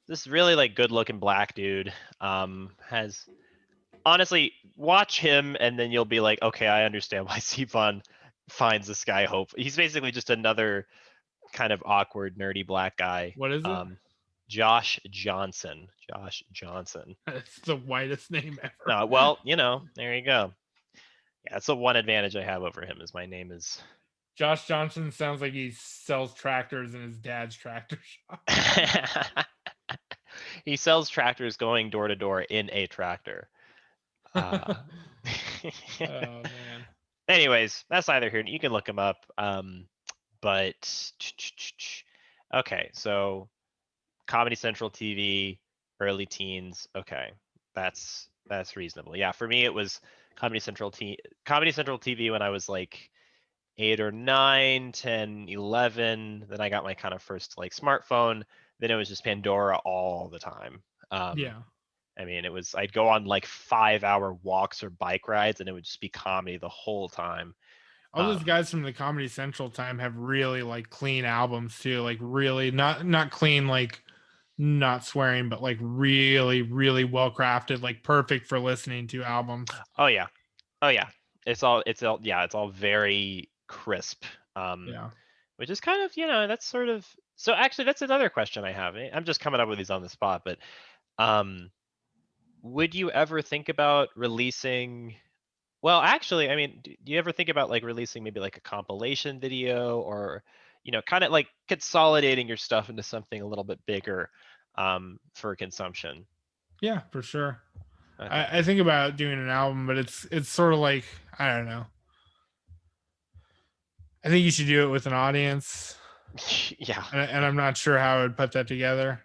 This really like good-looking black dude. Has honestly watch him and then you'll be like, okay, I understand why Sifon finds this guy hope. He's basically just another kind of awkward, nerdy black guy. What is it? Josh Johnson. Josh Johnson. That's the whitest name ever. No, well, there you go. Yeah, that's the one advantage I have over him is my name is Josh Johnson. Sounds like he sells tractors in his dad's tractor shop. He sells tractors going door to door in a tractor. Oh man. Anyways, that's neither here. You can look him up. But okay, so Comedy Central TV, early teens. Okay, that's reasonable. Yeah, for me it was Comedy Central TV when I was like 8 or 9, 10, 11. Then I got my kind of first like smartphone. Then it was just Pandora all the time. Yeah. I mean, I'd go on like 5-hour walks or bike rides, and it would just be comedy the whole time. All those guys from the Comedy Central time have really like clean albums too, like really not clean like not swearing, but like really really well crafted, like perfect for listening to albums. Oh yeah, it's all very crisp. Yeah. Which is kind of, that's sort of, so actually that's another question I have. I'm just coming up with these on the spot, but would you ever think about releasing, well, actually, I mean, do you ever think about like releasing maybe like a compilation video, or kind of like consolidating your stuff into something a little bit bigger for consumption? Yeah, for sure. Okay. I think about doing an album, but it's sort of like, I don't know. I think you should do it with an audience, Yeah. and I'm not sure how I would put that together.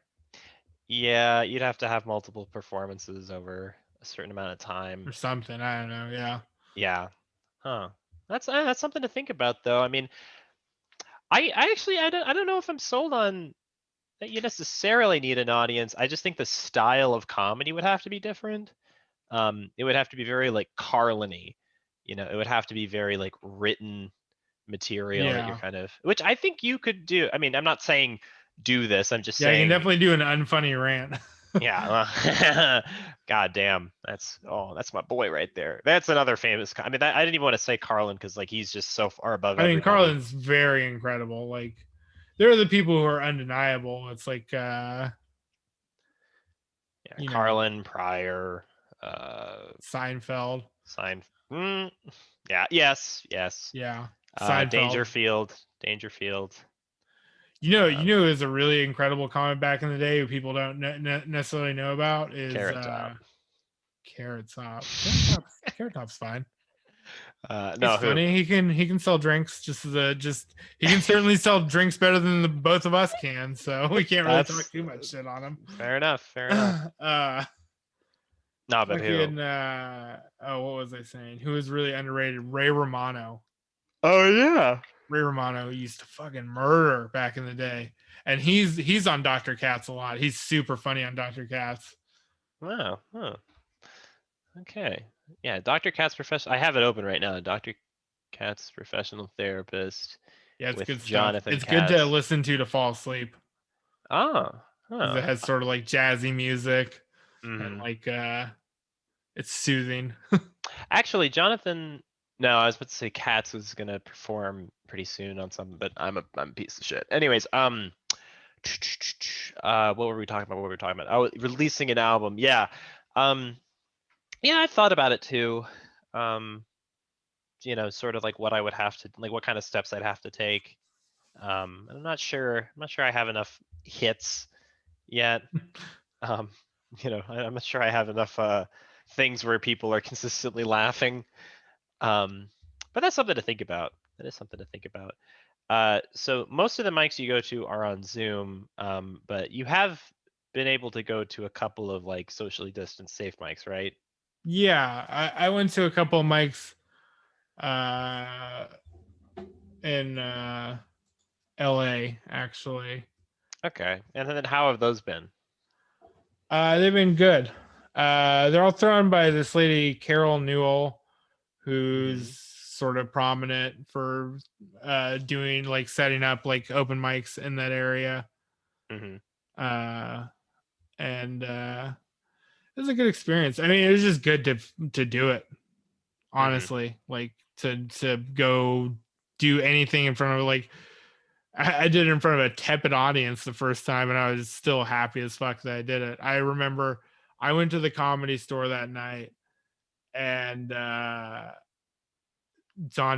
Yeah, you'd have to have multiple performances over a certain amount of time. Or something. I don't know. Yeah. Yeah. Huh. That's something to think about, though. I mean, I actually I don't know if I'm sold on that you necessarily need an audience. I just think the style of comedy would have to be different. It would have to be very like Carlin-y. It would have to be very like written material that you're Yeah. kind of, which I think you could do. I mean, I'm not saying do this. I'm just Yeah, you can saying, definitely do an unfunny rant. yeah. God damn, that's my boy right there. That's another famous. I mean, I didn't even want to say Carlin because like he's just so far above I mean, everybody. Carlin's very incredible. Like, there are the people who are undeniable. It's like, Yeah, you know, Carlin, Pryor, Seinfeld. Yeah, yes. Yeah, Seinfeld. Dangerfield. You know, is a really incredible comic back in the day who people don't necessarily know about is Carrot Top. Carrot Top. Carrot Top's fine. No, He's funny. He can sell drinks he can certainly sell drinks better than the both of us can. So we can't really talk too much shit on him. Fair enough. No, but fucking, who? what was I saying? Who is really underrated? Ray Romano. Oh yeah. Ray Romano used to fucking murder back in the day, and he's on Dr. Katz a lot. He's super funny on Dr. Katz. Wow. Huh. Okay. Yeah, Dr. Katz professional. I have it open right now. Dr. Katz professional therapist. Yeah, it's with good stuff. Jonathan It's Katz. good to listen to fall asleep. Oh. It has sort of like jazzy music, Mm-hmm. and like it's soothing. Actually, Jonathan. No, I was about to say Katz was gonna perform pretty soon on something, but I'm a piece of shit. Anyways, what were we talking about? Oh, releasing an album. Yeah. Yeah, I thought about it too. Sort of like what I would have to, like what kind of steps I'd have to take. I'm not sure I have enough hits yet. I'm not sure I have enough things where people are consistently laughing. But that's something to think about. That is something to think about. So most of the mics you go to are on Zoom, but you have been able to go to a couple of like socially distanced safe mics, right? Yeah, I went to a couple of mics in LA actually. Okay, and then how have those been? They've been good. They're all thrown by this lady Carol Newell, who's sort of prominent for doing like setting up like open mics in that area. And it was a good experience. I mean, it was just good to do it. Honestly, like to go do anything in front of like I did it in front of a tepid audience the first time, and I was still happy as fuck that I did it. I remember I went to the Comedy Store that night, and Don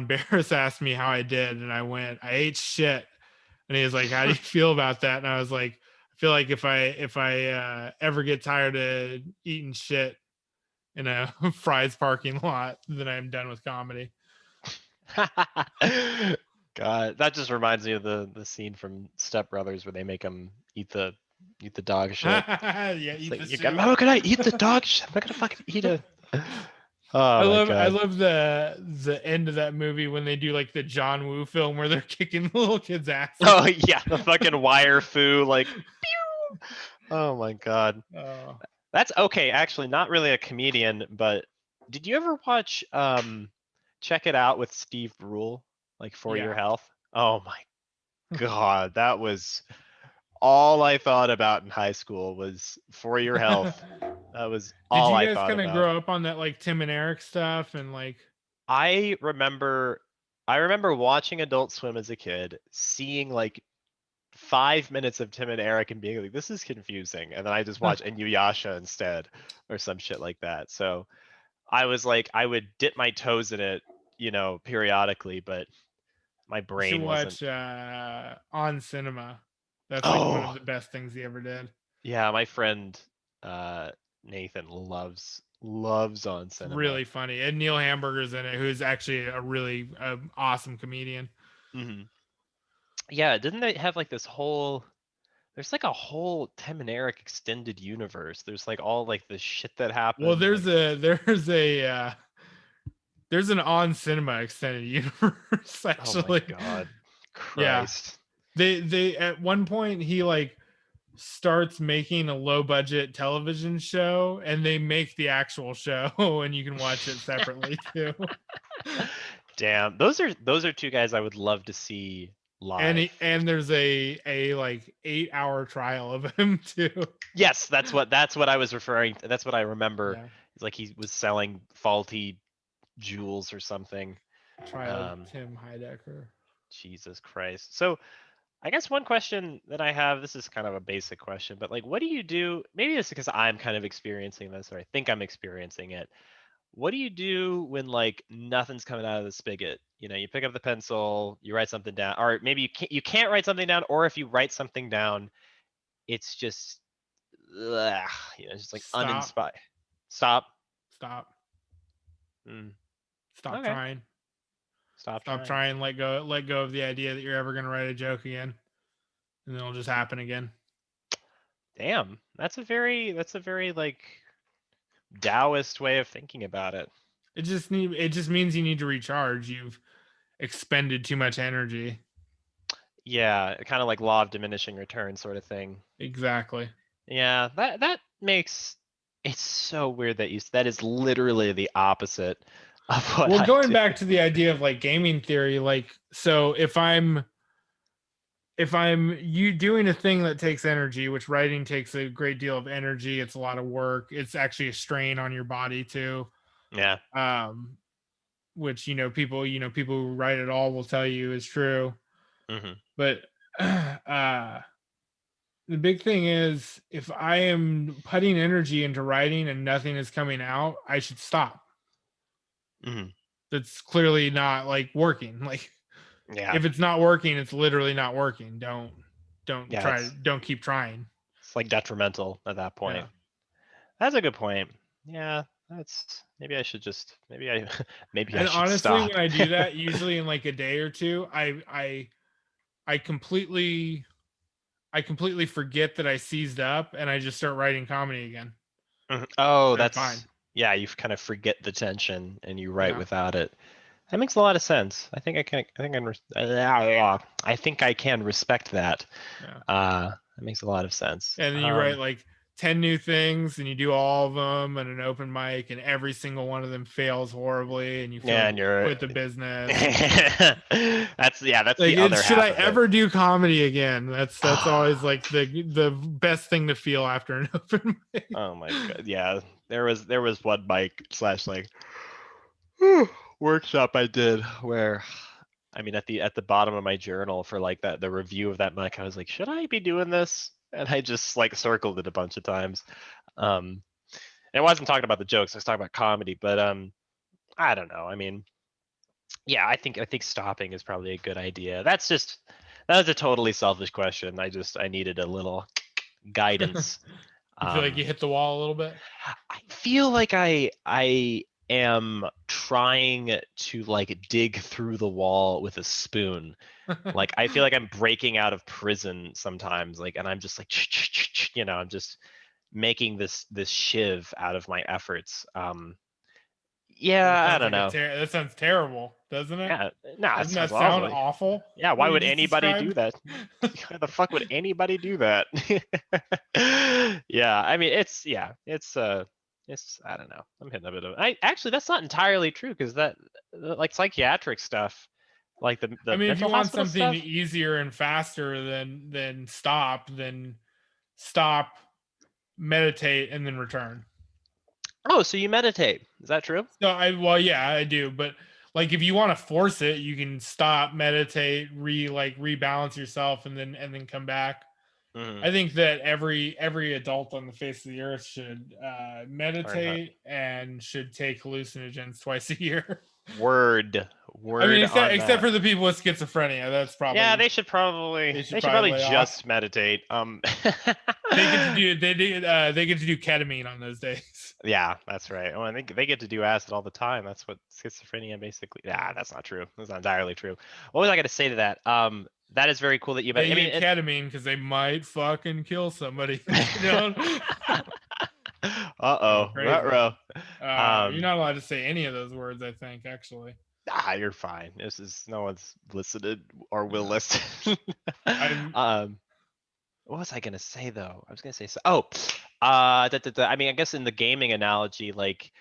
Barris asked me how I did, and I went, I ate shit. And he was like, how do you feel about that? And I was like, I feel like if I ever get tired of eating shit in a Fry's parking lot, then I'm done with comedy. God, that just reminds me of the scene from Step Brothers where they make him eat the dog shit. Yeah, eat like, the shit. how can I eat the dog shit? I'm not gonna fucking eat it. Oh my I god. love the end of that movie when they do like the John Woo film where they're kicking the little kids' asses. Oh yeah, the fucking wire foo like pew! Oh my god. Oh, That's okay, actually not really a comedian, but did you ever watch Check It Out with Steve Brule, like For Your yeah. Health? Oh my god, that was all I thought about in high school was For Your Health. That was Did all you I guys thought kind of about. grow up on that like Tim and Eric stuff and like I remember I remember watching Adult Swim as a kid, seeing like 5 minutes of Tim and Eric and being like, this is confusing. And then I just watched Inuyasha instead or some shit like that. So I was like, I would dip my toes in it, periodically, but my you should brain wasn't. watch On Cinema. That's like one of Oh, the best things he ever did. yeah, my friend uh Nathan loves On It's Cinema. really funny. And Neil Hamburger's in it, who's actually a really awesome comedian. Hmm. Yeah, didn't they have like this whole there's like a whole Tim and Eric extended universe. There's like all like the shit that Well, happened. Like, there's an On Cinema extended universe oh my actually. God, Yeah. Christ. They at one point he like starts making a low budget television show and they make the actual show and you can watch it separately too. Damn, those are two guys I would love to see live. And there's a like 8-hour trial of him too. Yes, that's what I was referring to. That's what I remember. Yeah. It's like he was selling faulty jewels or something. Trial of Um, Tim Heidecker. Jesus Christ. So I guess one question that I have, this is kind of a basic question, but like, what do you do? Maybe it's because I'm kind of experiencing this, or I think I'm experiencing it. What do you do when like nothing's coming out of the spigot? You pick up the pencil, you write something down, or maybe you can't write something down, or if you write something down, it's just, ugh, just like Stop. uninspired. Stop. Stop. Mm, Stop okay. trying. Stop Stop trying. trying. Let go of the idea that you're ever gonna write a joke again. And it'll just happen again. Damn, that's a very like Taoist way of thinking about it. It just means you need to recharge. You've expended too much energy. Yeah, kind of like law of diminishing return sort of thing. Exactly. Yeah, that makes it's so weird that is literally the opposite of what Well, I going do. back to the idea of like gaming theory, like so if I'm you doing a thing that takes energy, which writing takes a great deal of energy, it's a lot of work. It's actually a strain on your body too. Yeah. Um, which people who write it all will tell you is true. Hmm. But the big thing is if I am putting energy into writing and nothing is coming out, I should stop. Hmm. That's clearly not like working. Like Yeah. if it's not working, it's literally not working. Yeah, Don't keep trying. it's like detrimental at that Yeah. point. That's a good point. Yeah, that's maybe I should just maybe I maybe I And should honestly, stop. when I do that, usually in like a day or two, I completely forget that I seized up and I just start writing comedy again. Mhm. Oh, I'm fine. yeah, you kind of forget the tension and you write Yeah. without it. That makes a lot of sense. I think I can respect that. Yeah. That makes a lot of sense. And then you write like 10 new things and you do all of them at an open mic and every single one of them fails horribly and you feel Yeah, like and you you're quit the business. that's Like the other should half I of it. ever do comedy again? That's always like the best thing to feel after an open mic. Oh my God. Yeah, there was one mic slash like workshop I did where I mean at the bottom of my journal for like that the review of that mic, I was like, should I be doing this? And I just like circled it a bunch of times. Um, and I wasn't talking about the jokes, I was talking about comedy, but I don't know. I mean, yeah, I think stopping is probably a good idea. That was a totally selfish question. I needed a little guidance. You feel like Um, you hit the wall a little bit? I feel like I am trying to like dig through the wall with a spoon. Like I feel like I'm breaking out of prison sometimes, like, and I'm just like, I'm just making this shiv out of my efforts. Yeah, I Sounds don't like know. that sounds terrible, doesn't it? Yeah, no, it Doesn't sounds that sound awful. awful? Yeah, What why you would just anybody do described? that? Why the fuck would anybody do that? Yeah, I mean, it's I don't know. I'm hitting a bit of. I actually that's not entirely true because that like psychiatric stuff, like I the mean, if you mental want hospital something stuff. easier and faster than stop, meditate, and then return. Oh, so you meditate? Is that true? So well, yeah, I do, but like if you want to force it, you can stop, meditate, rebalance yourself, and then come back. Hmm. I think that every adult on the face of the earth should Learn how. meditate and should take hallucinogens twice a year. Word, I mean, word except on except that. for the people with schizophrenia, that's Yeah, probably they they should should probably probably lay off. just meditate. They get to do they get to do ketamine on those days. Yeah, that's right. Oh, I think they get to do acid all the time. That's what schizophrenia basically. Yeah. Nah, that's not true. That's not entirely true. What was I going to say to that? That is very cool that you. They I mean, get ketamine because they might fucking kill somebody. Going uh-oh, crazy. ruh-roh. You're Um, not allowed to say any of those words, I think, actually. you're fine. This is no one's listened or will listen. I'm um, what was I going to say though? I was going to say so. Oh, I mean, I guess in the gaming analogy, like,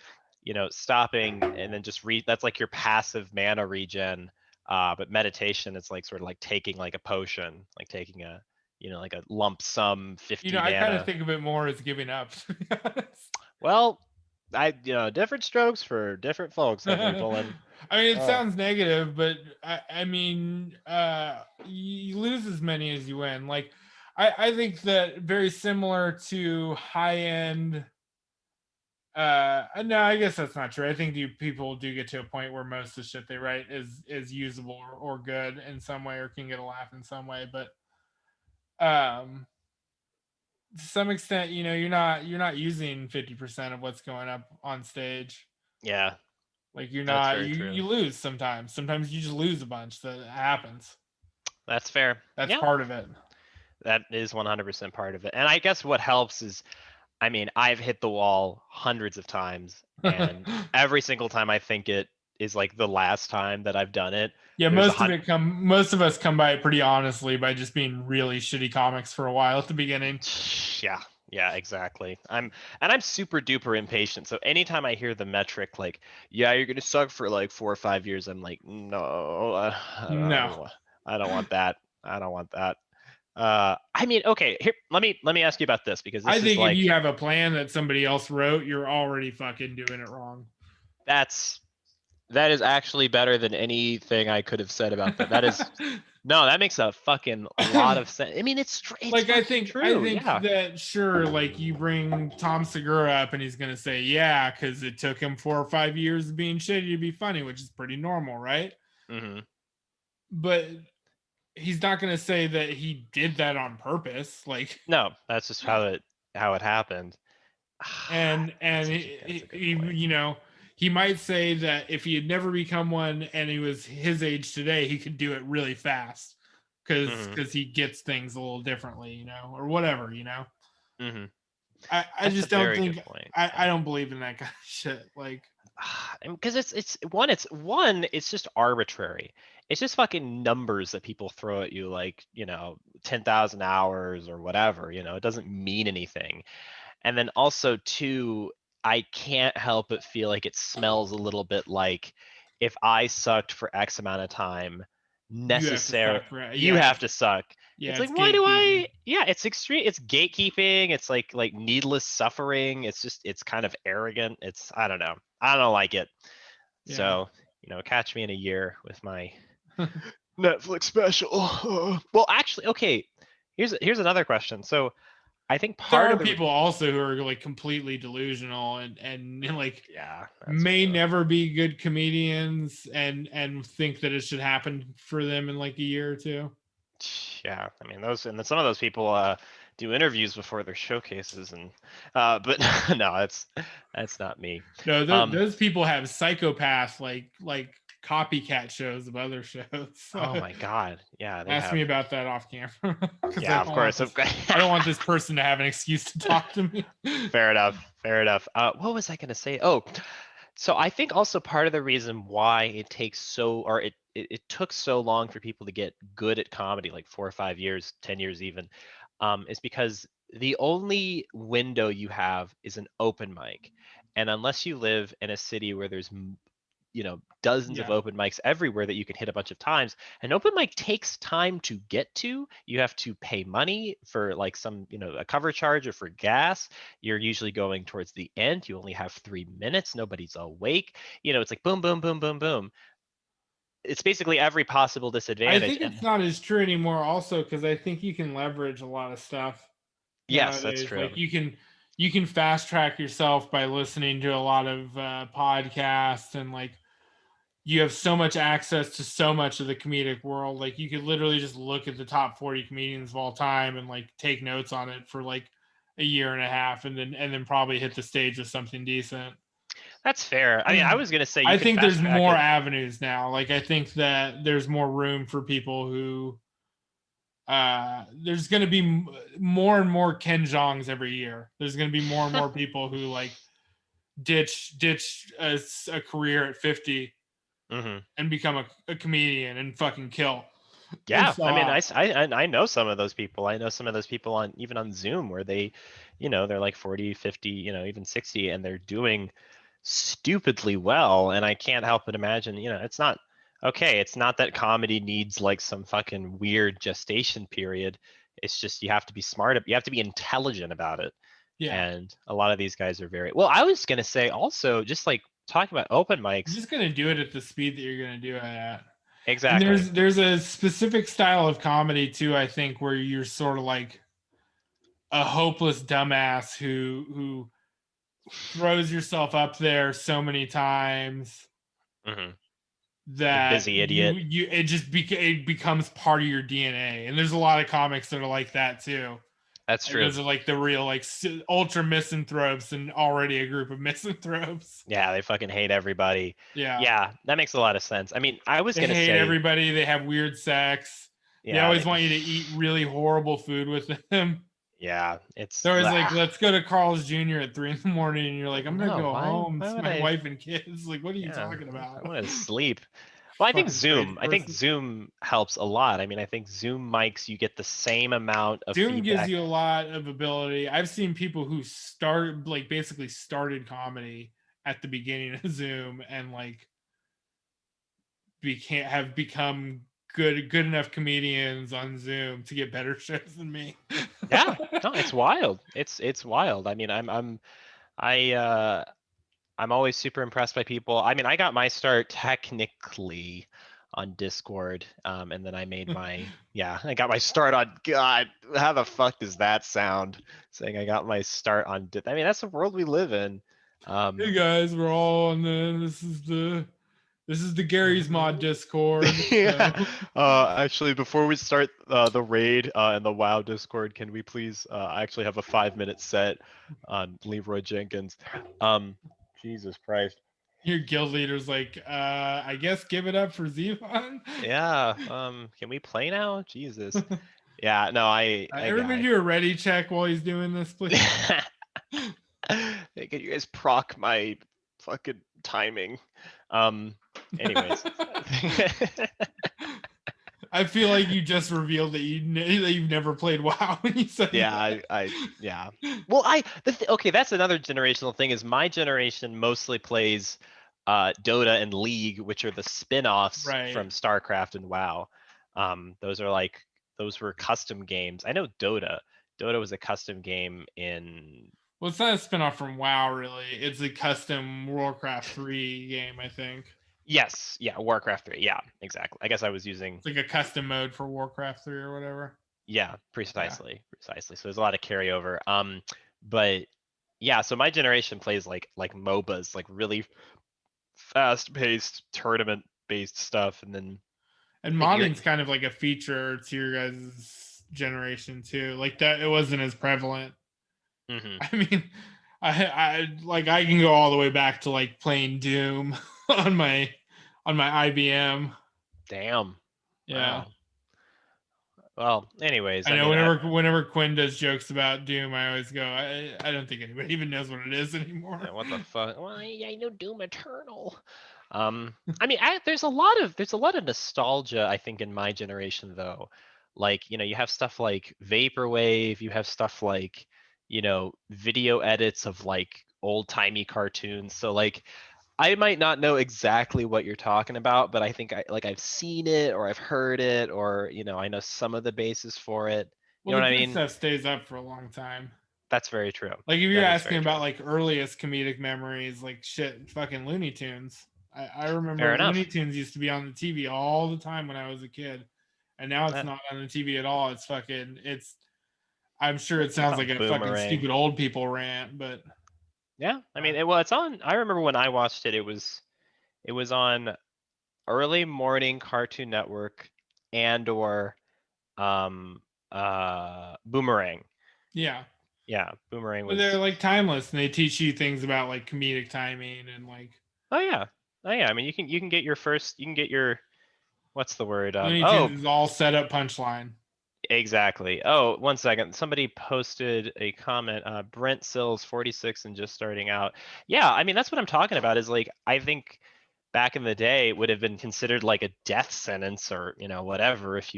stopping and then just that's like your passive mana regen. But meditation is like sort of like taking like a potion, like taking a, like a lump sum 50 I kind of mana. think of it more as giving up, to be honest. Well, different strokes for different folks, Henry Pullin. I mean, it Oh, sounds negative, but I mean, you lose as many as you win. Like, I think that very similar to high end. No, I guess that's not true. I think people do get to a point where most of the shit they write is usable or good in some way or can get a laugh in some way. But to some extent, you're not using 50% of what's going up on stage. yeah, Like you're that's not very true. you lose sometimes. Sometimes you just lose a bunch. That happens. That's fair. That's Yeah, part of it. that is 100% part of it. And I guess what helps is, I mean, I've hit the wall hundreds of times, and every single time I think it is like the last time that I've done it, Yeah, there's a most of us come by it pretty honestly by just being really shitty comics for a while at the beginning. Yeah, yeah, exactly. I'm super duper impatient. So anytime I hear the metric like, yeah, you're gonna suck for like 4 or 5 years, I'm like, no, No. I don't want that. I don't want that. I mean, okay, here, let me ask you about this because I this is think if like you have a plan that somebody else wrote, you're already fucking doing it wrong. that's that is actually better than anything I could have said about that. That is no, that makes a fucking lot of sense. I mean, it's Like I fucking think I true. think Yeah. that sure, like you bring Tom Segura up and he's gonna say, yeah, because it took him 4 or 5 years of being shitty to be funny, which is pretty normal, right? Hmm. But he's not gonna say that he did that on purpose. Like No, that's just how it happened. and That's a good point. he might say that if he had never become one and he was his age today, he could do it really fast because Hmm. he gets things a little differently, or whatever. Hmm. I That's a just don't very good think point. I don't believe in that kind of shit. Like, Because it's just arbitrary. It's just fucking numbers that people throw at you, like 10,000 hours or whatever. It doesn't mean anything. And then also too, I can't help but feel like it smells a little bit like if I sucked for X amount of time, you have to necessary suck, right? you have to suck. Yeah, It's it's like, why do gatekeeping. yeah, it's extreme, it's gatekeeping, it's like needless suffering. It's kind of arrogant. I don't know. I don't like it. Yeah. So, catch me in a year with my Netflix special. Well, actually, okay. Here's another question. So I think There part are of the people also who are like completely delusional and like yeah, that's may true. never be good comedians and think that it should happen for them in like a year or two. Yeah, I mean those, and then some of those people do interviews before their showcases, and but no, that's not me. No, Um, those people have psychopath like copycat shows of other shows. oh my God, yeah, they Ask me have. about that off camera because Yeah, of course. I don't want this person to have an excuse to talk to me. Fair enough. Fair enough. What was I gonna say? Oh, So I think also part of the reason why it takes so, or it took so long for people to get good at comedy, like 4 or 5 years, 10 years even, is because the only window you have is an open mic. And unless you live in a city where there's dozens of Yeah. open mics everywhere that you can hit a bunch of times, an open mic takes time to get to. You have to pay money for like some a cover charge or for gas. You're usually going towards the end. You only have 3 minutes. Nobody's awake. It's like boom, boom, boom, boom, boom. It's basically every possible I disadvantage. think And it's not as true anymore also because I think you can leverage a lot of stuff yes, that's nowadays. true. Like you can fast track yourself by listening to a lot of podcasts, and like you have so much access to so much of the comedic world. Like you could literally just look at the top 40 comedians of all time and like take notes on it for like a year and a half, and then probably hit the stage with something decent. That's fair. I mean, I was gonna say you I can think fast there's track more it. avenues now. Like I think that there's more room for people who there's going to be more and more Ken Jongs every year. There's going to be more and more people who like ditch a career at 50 Hmm. and become a comedian and fucking kill. And Yeah, so I mean, I know some of those people. I know some of those people on even on Zoom where they, they're like 40, 50, even 60, and they're doing stupidly well. And I can't help but imagine, it's not okay. It's not that comedy needs like some fucking weird gestation period. It's just you have to be smart. You have to be intelligent about it. yeah, And a lot of these guys are very well. I was gonna say also, just like talking about open you're mics. just going to do it at the speed that you're going to do it at. And Exactly. there's a specific style of comedy too, I think, where you're sort of like a hopeless dumbass who throws yourself up there so many times Hmm. The that busy idiot. it becomes part of your DNA. And there's a lot of comics that are like that too. That's And true. those are like the real like ultra misanthropes and already a group of misanthropes. Yeah, they fucking hate everybody. Yeah. Yeah, that makes a lot of sense. I mean, I was They gonna hate say, everybody. They have weird sex. They yeah, always want you to eat really horrible food with them. yeah, it's They're always like, let's go to Carl's Jr. at 3 in the morning. And you're like, I'm going to no. go home. Why It's would my I? wife and kids. Like, what are you Yeah, talking I about? want to sleep. Well, I think Fucking crazy Zoom. I think person. Zoom helps a lot. I mean, I think Zoom mics you get the same amount of Zoom gives feedback. you a lot of ability. I've seen people who started like basically started comedy at the beginning of Zoom and like have become good enough comedians on Zoom to get better shows than me. Yeah, no, it's wild. It's wild. I mean, I I'm always super impressed by people. I mean, I got my start technically on Discord, and then I made my I got my start on God. How the fuck does that sound? Saying I got my start on. I mean, that's the world we live in. Hey guys, we're all on this is the Gary's Mod Discord. Yeah. So. Actually, before we start the raid in the WoW Discord, can we please? I actually have a 5 minute set on Leroy Jenkins. Um, Jesus Christ. Your guild leader's like, I guess give it up for Zevon. Yeah. Can we play now? Jesus. Yeah. No, I Everybody got do a ready check while he's doing this, please. Hey, can you guys proc my fucking timing? Anyways. I feel like you just revealed that you've never played WoW when you said Yeah, that. yeah. Well, okay, that's another generational thing is my generation mostly plays Dota and League, which are the spin-offs Right. from StarCraft and WoW. Those were custom games. I know Dota. Dota was a custom game in Well, it's not a spinoff from WoW, really. It's a custom Warcraft 3 game, I think. Yes, yeah, Warcraft 3. Yeah, exactly. I guess I was using It's like a custom mode for Warcraft 3 or whatever. yeah, Yeah. precisely. So there's a lot of carryover. But yeah, so my generation plays like MOBAs, like really fast-paced tournament-based stuff, and then And like you're modding's kind of like a feature to your guys' generation too. Like that, it wasn't as prevalent. hmm I mean, I can go all the way back to like playing Doom on my IBM. Damn. Yeah. Wow. Well, anyways, I I know mean, whenever Quinn does jokes about Doom, I always go, I don't think anybody even knows what it is anymore. what the fuck? Well, I know Doom Eternal. I mean, there's a lot of nostalgia, I think, in my generation though. Like, you have stuff like vaporwave, you have stuff like, video edits of like old-timey cartoons. So like I might not know exactly what you're talking about, but I think I've seen it or I've heard it or I know some of the basis for it. You Well, know the what I good mean? stuff stays up for a long time. That's very true. Like if you're That is asking very true. about like earliest comedic memories, like shit, fucking Looney Tunes. I remember Fair Looney enough. Tunes used to be on the TV all the time when I was a kid, and now it's Uh, not on the TV at all. It's fucking. It's. I'm sure it it's sounds on like a fucking Boomerang. stupid old people rant, but Yeah, I mean, well, it's on. I remember when I watched it, it was on early morning Cartoon Network and/or um Boomerang. yeah. Yeah, Boomerang But they're was. like timeless, and they teach you things about like comedic timing and like Oh yeah, oh yeah. I mean, you can get your first. You can get your what's the word? Looney Oh, Tunes is all set up punchline. exactly. Oh, one second. Somebody posted a comment. Brent Sills, 46 and just starting out. Yeah, I mean that's what I'm talking about. Is like I think back in the day it would have been considered like a death sentence or whatever if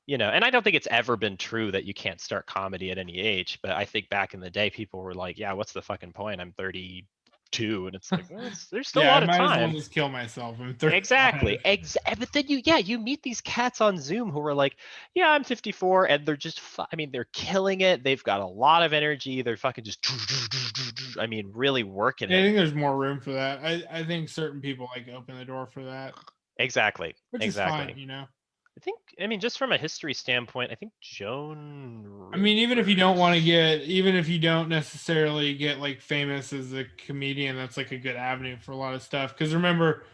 and I don't think it's ever been true that you can't start comedy at any age. But I think back in the day people were like, yeah, what's the fucking point? I'm 32, and it's like, well, there's still a Yeah, I lot of might as well time. just kill myself. I'm Exactly. 35. But then you meet these cats on Zoom who are like, yeah, I'm 54, and they're just, I mean, they're killing it. They've got a lot of energy. They're fucking just, I mean, really working Yeah, I it. think there's more room for that. I think certain people like open the door for that, Exactly. which is fine, Exactly. you know. I mean, just from a history standpoint, I think Joan I mean, even if you don't want to Rivers. get, even if you don't necessarily get like famous as a comedian, that's like a good avenue for a lot of stuff. Because remember,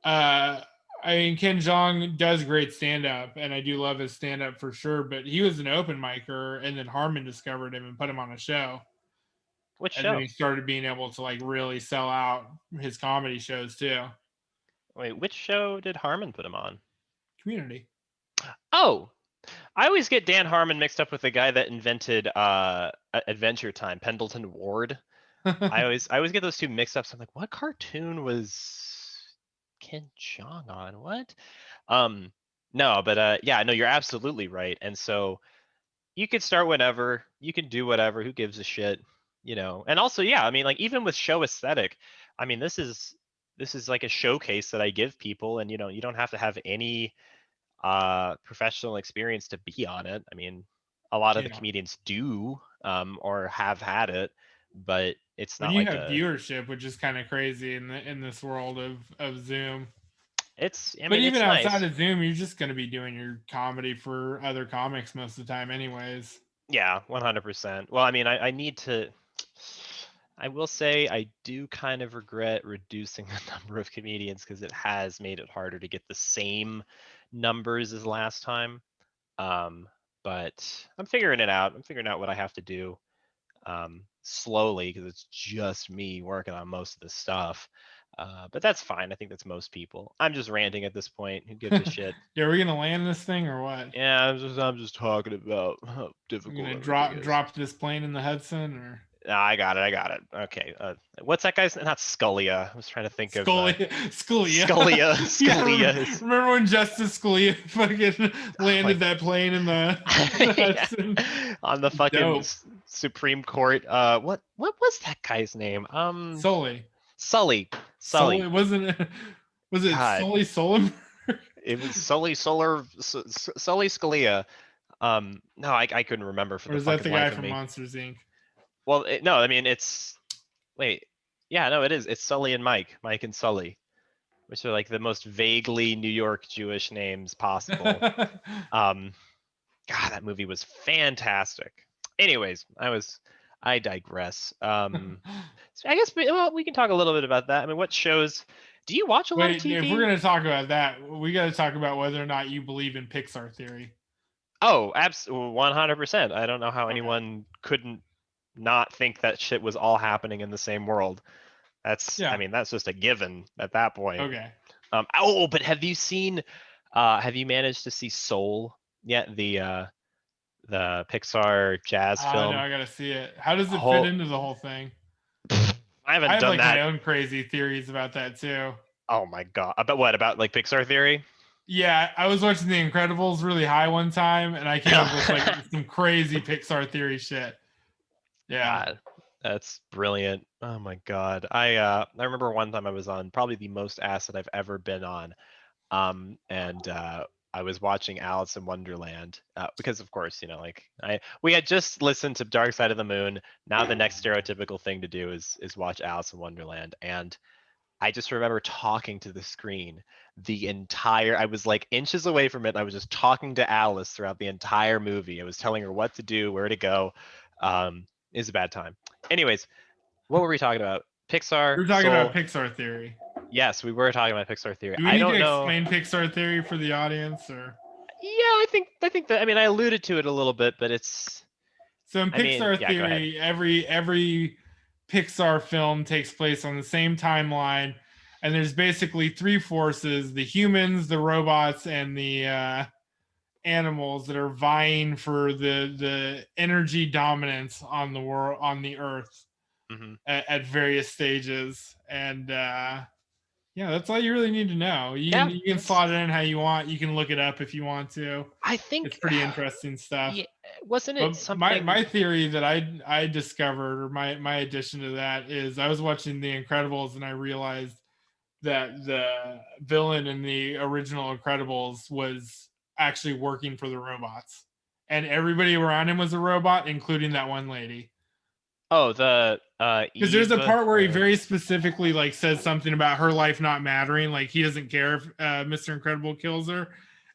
uh, I mean, Ken Jeong does great stand up, and I do love his stand up for sure. But he was an open micer, and then Harmon discovered him and put him on a show, Which and then show? he started being able to like really sell out his comedy shows too. Wait, which show did Harmon put him on? Community. Oh, I always get Dan Harmon mixed up with the guy that invented Adventure Time, Pendleton Ward. I always get those two mixed up. So I'm like, what cartoon was Ken Jeong on? What? Um, no, but yeah, no, you're absolutely right. And so you could start whenever, you can do whatever, who gives a shit, And also, yeah, I mean, like even with show aesthetic, I mean, this is like a showcase that I give people, and you don't have to have any professional experience to be on it. I mean, a lot of the Yeah. comedians do or have had it, but it's When not you like have viewership, which is kind of crazy in this world of Zoom. I But mean, even it's outside nice. of Zoom, you're just going to be doing your comedy for other comics most of the time, anyways. Yeah, 100%. Well, I mean, I need to. I will say I do kind of regret reducing the number of comedians because it has made it harder to get the same numbers as last time. Um, but I'm figuring it out. I'm figuring out what I have to do slowly because it's just me working on most of this stuff. But that's fine. I think that's most people. I'm just ranting at this point. Who gives a shit? Yeah, we're gonna land this thing or what? Yeah, I'm just talking about how We're difficult gonna everything is. drop this plane in the Hudson or I got it. I got it. Okay. What's that guy's? Not Scalia. I was trying to think of Scalia. Scalia. Scalia. Yeah, Scalia is. remember when Justice Scalia fucking Oh my. landed that plane in the, the Yeah. Hudson? On the fucking Dope. Supreme Court. What was that guy's name? Sully. Sully. Sully Sully. wasn't it? Was it God, Sully Sullivan? it was Sully Scalia. No, I couldn't remember for Or the is that fucking the guy life of from me. Monsters Inc? Well, no, I mean it's wait, yeah, no, it is. It's Sully and Mike and Sully, which are like the most vaguely New York Jewish names possible. Um, God, that movie was fantastic. Anyways, I digress. So I guess we can talk a little bit about that. I mean, what shows? Do you watch a lot of Wait, if we're TV? gonna talk about that, we got to talk about whether or not you believe in Pixar theory. Oh, absolutely, 100%. I don't know how Okay. anyone couldn't not think that shit was all happening in the same world. I Yeah. mean, that's just a given at that point. Okay. But have you managed to see Soul, Yeah, the Pixar jazz Oh no, film. I gotta see it. How does it fit Whole into the whole thing? I I haven't have done like my that. own crazy theories about that too. Oh my god. About what? About like Pixar theory? Yeah, I was watching The Incredibles really high one time, and I came up with like some crazy Pixar theory shit. Yeah. God, that's brilliant. Oh my God. I remember one time I was on probably the most acid I've ever been on. And I was watching Alice in Wonderland because of course, you know, like we had just listened to Dark Side of the Moon. Now the next stereotypical thing to do is watch Alice in Wonderland. And I just remember talking to the screen the entire I was like inches away from it. And I was just talking to Alice throughout the entire movie. I was telling her what to do, where to go. It's a bad time. Anyways, what were we talking about? Pixar, We were talking about Soul. Pixar theory. Yes, we were talking about Pixar theory. Do we I need to don't know. explain Pixar theory for the audience, or Yeah, I think that I mean I alluded to it a little bit, but it's so in I mean, Pixar yeah, go ahead. theory, every Pixar film takes place on the same timeline, and there's basically three forces: the humans, the robots, and the animals that are vying for the energy dominance on the world, on the Earth, Hmm. at various stages. And yeah, that's all you really need to know. Yeah, You can that's slot it in how you want. You can look it up if you want to. I It's think pretty interesting stuff. yeah, wasn't it But my something theory that I discovered, or my addition to that, is I was watching The Incredibles and I realized that the villain in the original Incredibles was actually working for the robots, and everybody around him was a robot, including that one lady. oh the Because there's Eve a part where he or very specifically like says something about her life not mattering, like he doesn't care if Mr. Incredible kills her,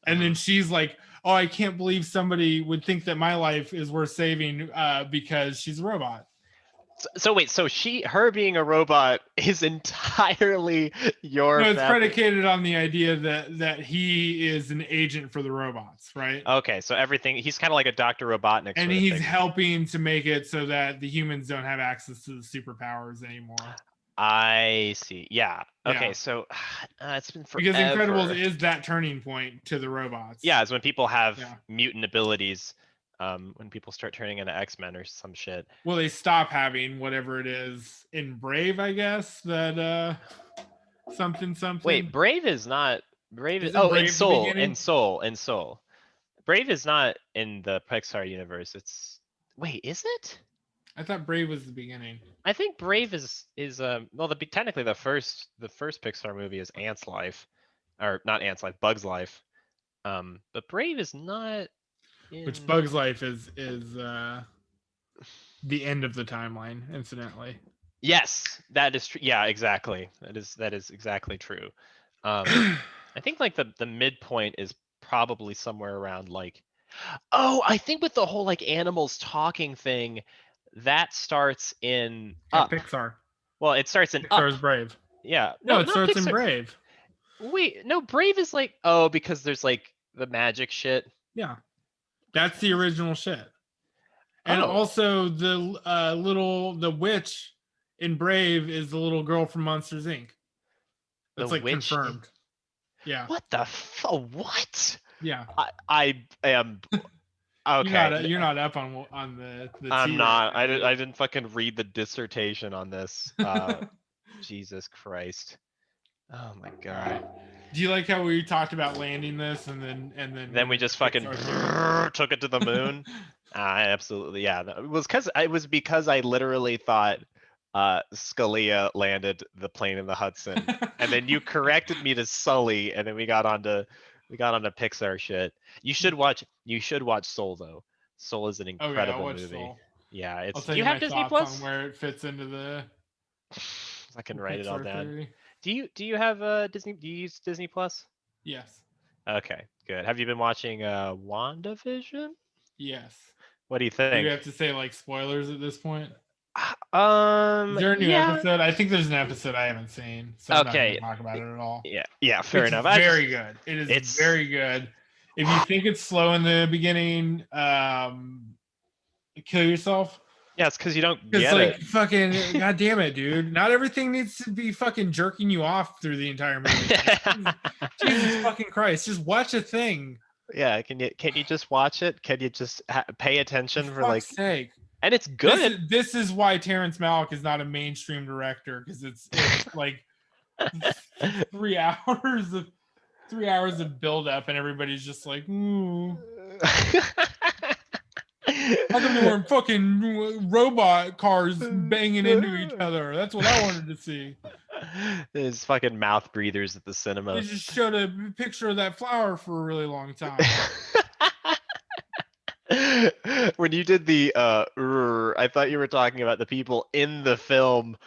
and then mhm. she's like, "Oh, I can't believe somebody would think that my life is worth saving because she's a robot." So wait, so her being a robot is entirely your No, it's fabric. predicated on the idea that he is an agent for the robots, right? Okay, so everything he's kind of like a Dr. Robotnik And sort of he's figure. helping to make it so that the humans don't have access to the superpowers anymore. I see. Yeah. Okay, Yeah, so it's been because Incredibles forever. is that turning point to the robots. Yeah, it's when people have Yeah. mutant abilities, when people start turning into X-Men or some shit. Well, they stop having whatever it is in Brave, I guess, that something Wait, something. Brave is not Brave is Isn't oh, in Brave the Soul, in beginning? Soul, in Soul. Brave is not in the Pixar universe. It's wait, is it? I thought Brave was the beginning. I think Brave is well technically the first Pixar movie is Ant's Life, or not Ant's Life, Bug's Life. But Brave is not Which in. Bug's Life is the end of the timeline, incidentally. Yes, that is true. Yeah, exactly. That is exactly true. I think like the midpoint is probably somewhere around like, oh, I think with the whole like animals talking thing, that starts in Yeah, Up. Pixar. Well, it starts in Up. Pixar's Brave. Yeah, No, no, it not starts in Pixar. Brave. Wait, no, Brave is like, oh, because there's like the magic shit. Yeah, that's the original shit. And Oh, also the witch in Brave is the little girl from Monsters Inc. the That's like witch in confirmed. Yeah, what? yeah. I am You're okay. not you're not up on the I'm tea right not. now, are I you? didn't fucking read the dissertation on this. Jesus Christ. Oh my God. Do you like how we talked about landing this and then Then went we into just fucking Pixar theory? took it to the moon. Absolutely, yeah. No, it was because I literally thought Scalia landed the plane in the Hudson, and then you corrected me to Sully, and then we got onto Pixar shit. You should watch Soul though. Soul is an Okay, I'll incredible watch movie. Soul. Yeah, I'll it's. tell Do you you have my Disney thoughts on Plus? where it fits into I can the write it all Pixar down. theory. Do you have Disney? Do you use Disney Plus? Yes. Okay, good. Have you been watching WandaVision? Yes. What do you Do we think? have to say like spoilers at this point? Is there a new Yeah. episode? I think there's an episode I haven't seen, so I'm not going Okay. to talk about it at all. Yeah. Yeah. Fair It's enough. I just. very good. It is It's. very good. If you think it's slow in the beginning, kill yourself. Yeah. It's because you don't It's get like it. fucking god damn it, dude. Not everything needs to be fucking jerking you off through the entire movie. Jesus fucking Christ. Just watch a thing. Yeah, can you just watch it? Can you just pay For attention for like? fuck's sake. And it's good. This is why Terrence Malick is not a mainstream director, because it's like 3 hours of 3 hours of build up, and everybody's just like, ooh. How come there weren't fucking robot cars banging into each other? That's what I wanted to see. There's fucking mouth breathers at the cinema. They just showed a picture of that flower for a really long time. When you did the I thought you were talking about the people in the film.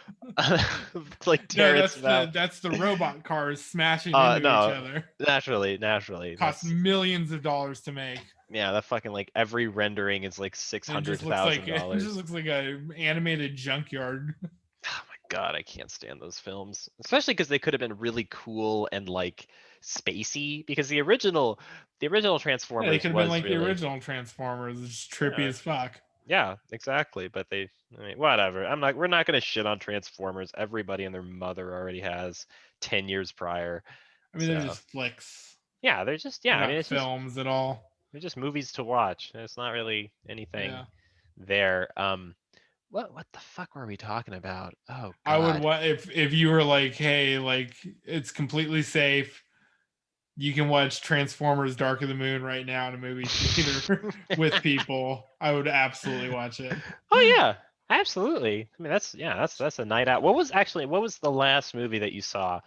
Like Terrence Malick. That's the robot cars smashing into each No, other. naturally. Cost millions of dollars to make. Yeah, that fucking like every rendering is like $600,000. It just looks like an animated junkyard. Oh my god, I can't stand those films, especially because they could have been really cool and like spacey. Because the original Transformers They could have was been like really, the original Transformers, just trippy as fuck. Yeah, exactly. But I mean, whatever. We're not gonna shit on Transformers. Everybody and their mother already has 10 years prior. I mean, they're just flicks. Yeah, they're just I mean, it's films at all. They're just movies to watch. It's not really anything there. What the fuck were we talking about? Oh god. I would if you were like, hey, like it's completely safe. You can watch Transformers Dark of the Moon right now in a movie theater with people. I would absolutely watch it. Oh yeah, absolutely. I mean that's a night out. What was the last movie that you saw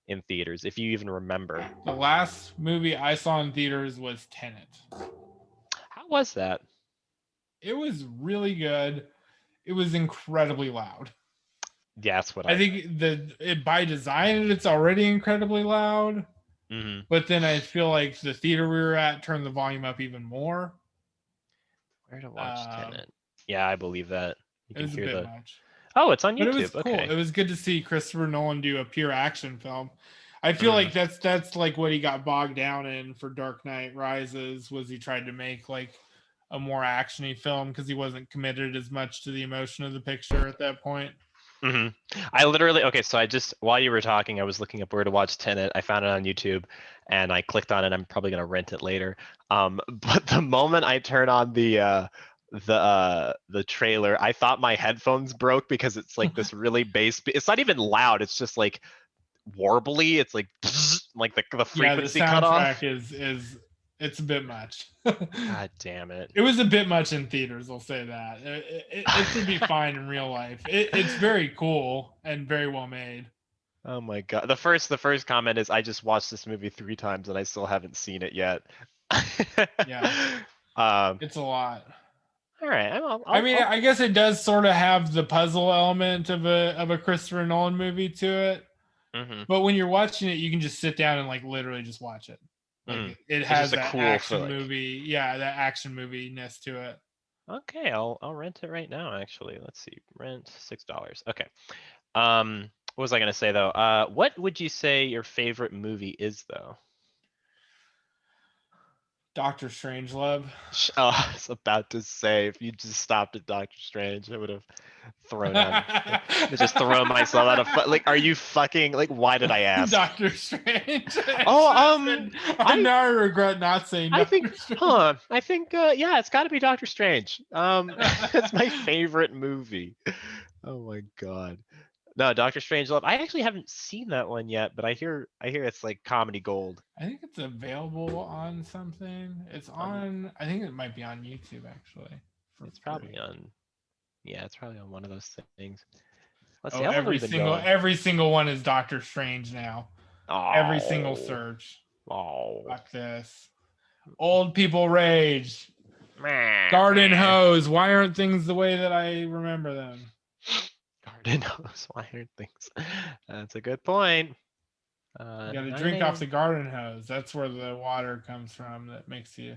in theaters, if you even remember? The last movie I saw in theaters was Tenet. How was that? It was really good. It was incredibly loud. Yeah, that's what I think by design it's already incredibly loud. Mm-hmm. But then I feel like the theater we were at turned the volume up even more. Where to watch Tenet? Yeah, I believe that. You can hear a bit much. Oh, it's on YouTube. But it was cool. Okay. It was good to see Christopher Nolan do a pure action film. I feel like that's like what he got bogged down in for Dark Knight Rises, was he tried to make like a more actiony film because he wasn't committed as much to the emotion of the picture at that point. I literally, so I just, while you were talking, I was looking up where to watch Tenet. I found it on YouTube and I clicked on it. I'm probably going to rent it later. But the moment I turn on the trailer, I thought my headphones broke because it's like this really bass. It's not even loud. It's just like warbly. It's like the frequency cut off. The soundtrack is it's a bit much. God damn it. It was a bit much in theaters, I'll say that. It should be fine in real life. It's very cool and very well made. Oh my god. The first comment is, I just watched this movie 3 times and I still haven't seen it yet. Yeah. It's a lot. All right. I guess it does sort of have the puzzle element of a Christopher Nolan movie to it. But when you're watching it, you can just sit down and like literally just watch it. Like it has that cool action movie, that action movie-ness to it. Okay, I'll rent it right now. Actually, let's see, rent $6. Okay. What was I gonna say though? What would you say your favorite movie is though? Doctor Strangelove. I was about to say, if you just stopped at Doctor Strange, I would have thrown just thrown myself out of like. Are you fucking like? Why did I ask? Doctor Strange. I regret not saying. I think, yeah, it's got to be Doctor Strange. It's my favorite movie. Oh my god. No, Doctor Strangelove. I actually haven't seen that one yet, but I hear it's like comedy gold. I think it's available on something. It's on. I think it might be on YouTube actually. It's probably on. Yeah, it's probably on one of those things. Let's see. Every single one is Doctor Strange now. Every single search. Fuck this. Old people rage. Garden hose. Why aren't things the way that I remember them? Garden hose. Why aren't things? That's a good point. You got to drink off the garden hose. That's where the water comes from. That makes you.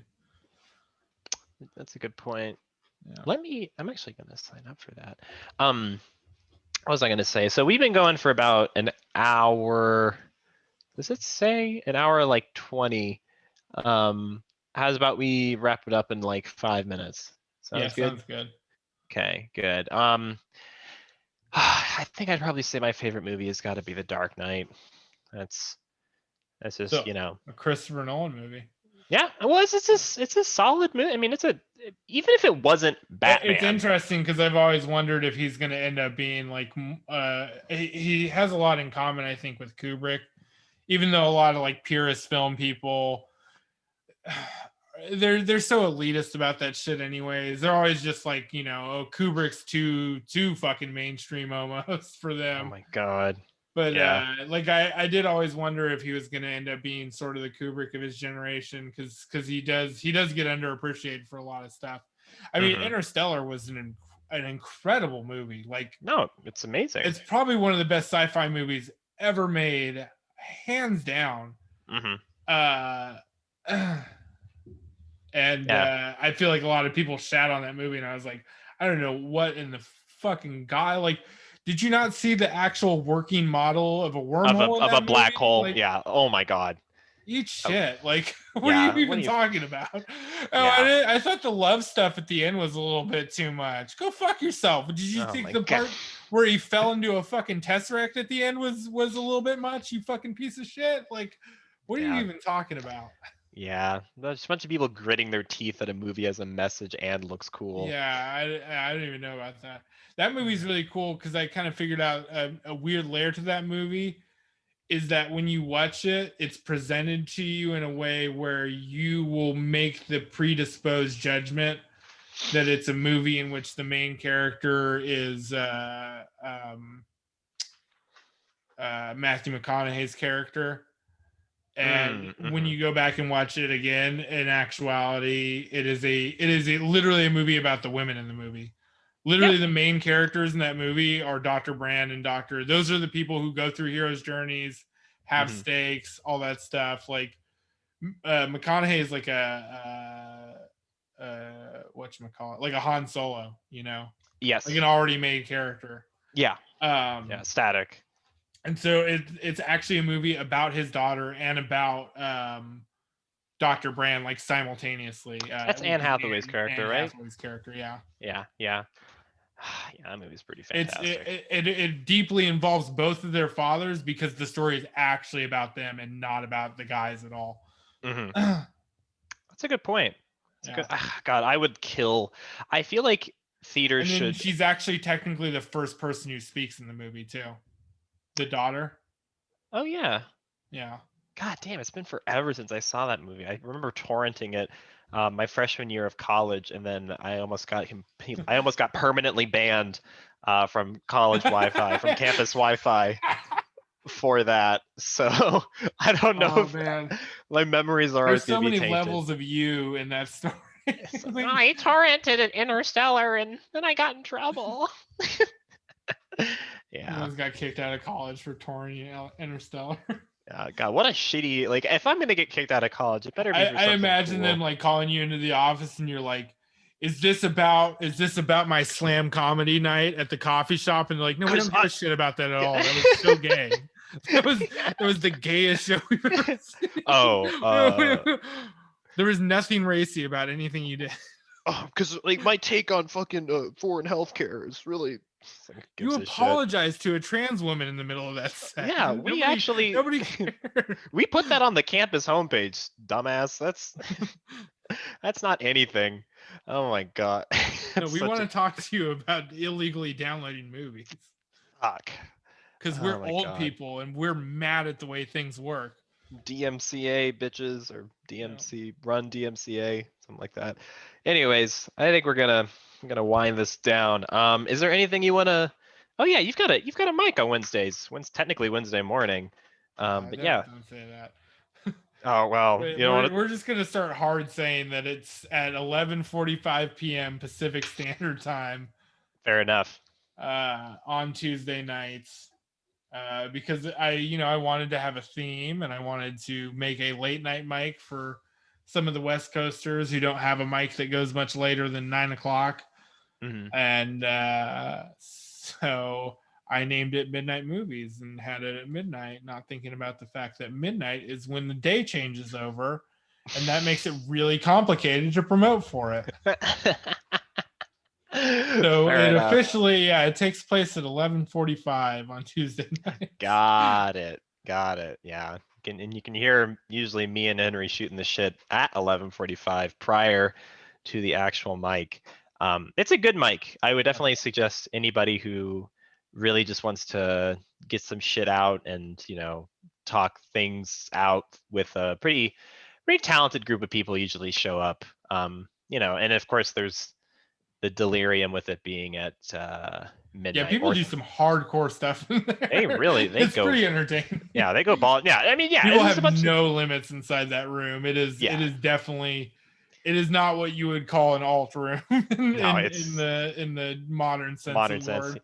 That's a good point. Yeah. I'm actually gonna sign up for that. What was I gonna say? So we've been going for about an hour. Does it say an hour like 20? How's about we wrap it up in like 5 minutes? Sounds good. Sounds good. Okay, good. I think I'd probably say my favorite movie has got to be The Dark Knight. That's just, a Christopher Nolan movie. Yeah, well, it's a solid movie. I mean, even if it wasn't It's Batman. interesting because I've always wondered if he's going to end up being like he has a lot in common, I think, with Kubrick, even though a lot of like purist film people they're so elitist about that shit anyways. They're always just like, oh, Kubrick's too fucking mainstream almost for Oh them. my God. But Yeah. like I did always wonder if he was going to end up being sort of the Kubrick of his generation because he does get underappreciated for a lot of stuff. I mean, Mhm. Interstellar was an incredible movie. Like, No, it's amazing. it's probably one of the best sci-fi movies ever made, hands down. Mhm. Uh, and Yeah. I feel like a lot of people shat on that movie, and I was like, I don't know what in the fucking guy. Like, did you not see the actual working model of a wormhole in Of a that black movie? hole. Like, Yeah. Oh my God. eat Oh, shit. Like, what are you yeah. What even do you? talking about? Oh, Yeah. I thought the love stuff at the end was a little bit too much. Go fuck yourself. Did you Oh think my the God. part where he fell into a fucking tesseract at the end was a little bit much? You fucking piece of shit. Like, what are you Yeah. even talking about? Yeah. There's a bunch of people gritting their teeth at a movie as a message and looks cool. Yeah, I don't even know about that. That movie's really cool because I kind of figured out a weird layer to that movie is that when you watch it, it's presented to you in a way where you will make the predisposed judgment that it's a movie in which the main character is Matthew McConaughey's character. And when Mm-hmm. you go back and watch it again, in actuality, it is literally a movie about the women in the movie. Yep. Literally, the main characters in that movie are Dr. Brand and Doctor. Those are the people who go through heroes' journeys, have Mm-hmm. stakes, all that stuff. Like McConaughey is like whatchamacallit, like a Han Solo, like Yes. an already made character. Yeah. Yeah. Um, Static. and so it's actually a movie about his daughter and about Dr. Brand, like simultaneously, That's which Anne is Hathaway's character, Anne right? Hathaway's character. Yeah, Yeah. Yeah. Yeah. That movie's pretty it's fantastic. it deeply involves both of their fathers because the story is actually about them and not about the guys at all. Mm-hmm. Yeah, That's a good point. That's a good. God, I would kill. I feel like theaters and then should. she's actually technically the first person who speaks in the movie too. The daughter. Oh yeah. Yeah. God damn, it's been forever since I saw that movie. I remember torrenting it my freshman year of college, and then I almost got I almost got permanently banned from college Wi-Fi, from campus Wi-Fi for that. So I don't know Oh if man, my memories are always there's going so to be many tainted. levels of you in that story. Like, I torrented an Interstellar, and then I got in trouble. you Yeah. almost got kicked out of college for touring Interstellar. God, what a shitty, like, if I'm gonna get kicked out of college, it better be for I something imagine them cool. like calling you into the office and you're like, is this about my slam comedy night at the coffee shop? And they're like, no, we don't give a shit about that at all. That was so gay. That was the gayest show we've ever seen. Oh, There was nothing racy about anything you did. because like my take on fucking foreign healthcare is really like, You gives a shit. apologized to a trans woman in the middle of that set. Yeah, we Nobody actually nobody cared. we put that on the campus homepage, dumbass. That's not anything. Oh my God. No, That's we such want a to talk to you about illegally downloading movies. fuck. Because Oh we're my old God. people and we're mad at the way things work. DMCA bitches or Yeah. DMC run DMCA, something like that. Anyways, I think we're gonna wind this down. Is there anything you wanna? Oh yeah, you've got a mic on Wednesdays. When's technically Wednesday morning. But yeah. Don't say that. Oh well, you know what? We're just gonna start hard saying that it's at 11:45 p.m. Pacific Standard Time Fair enough. on Tuesday nights. Because I wanted to have a theme and I wanted to make a late night mic for some of the West Coasters who don't have a mic that goes much later than 9 o'clock. Hmm. And so I named it Midnight Movies and had it at midnight, not thinking about the fact that midnight is when the day changes over. And that makes it really complicated to promote for it. So Fair it enough. officially, it takes place at 11:45 on Tuesday night. Got it. Got it. Yeah. you can hear usually me and Henry shooting the shit at 11:45 prior to the actual mic. It's a good mic. I would definitely suggest anybody who really just wants to get some shit out and, talk things out with a pretty talented group of people usually show up. And of course there's the delirium with it being at midnight. Yeah, people do some hardcore stuff in there. It's go pretty entertaining. Yeah, they go ball. Yeah, I mean, yeah, people have no limits inside that room. It is definitely, it is not what you would call an alt room in the modern sense of the word.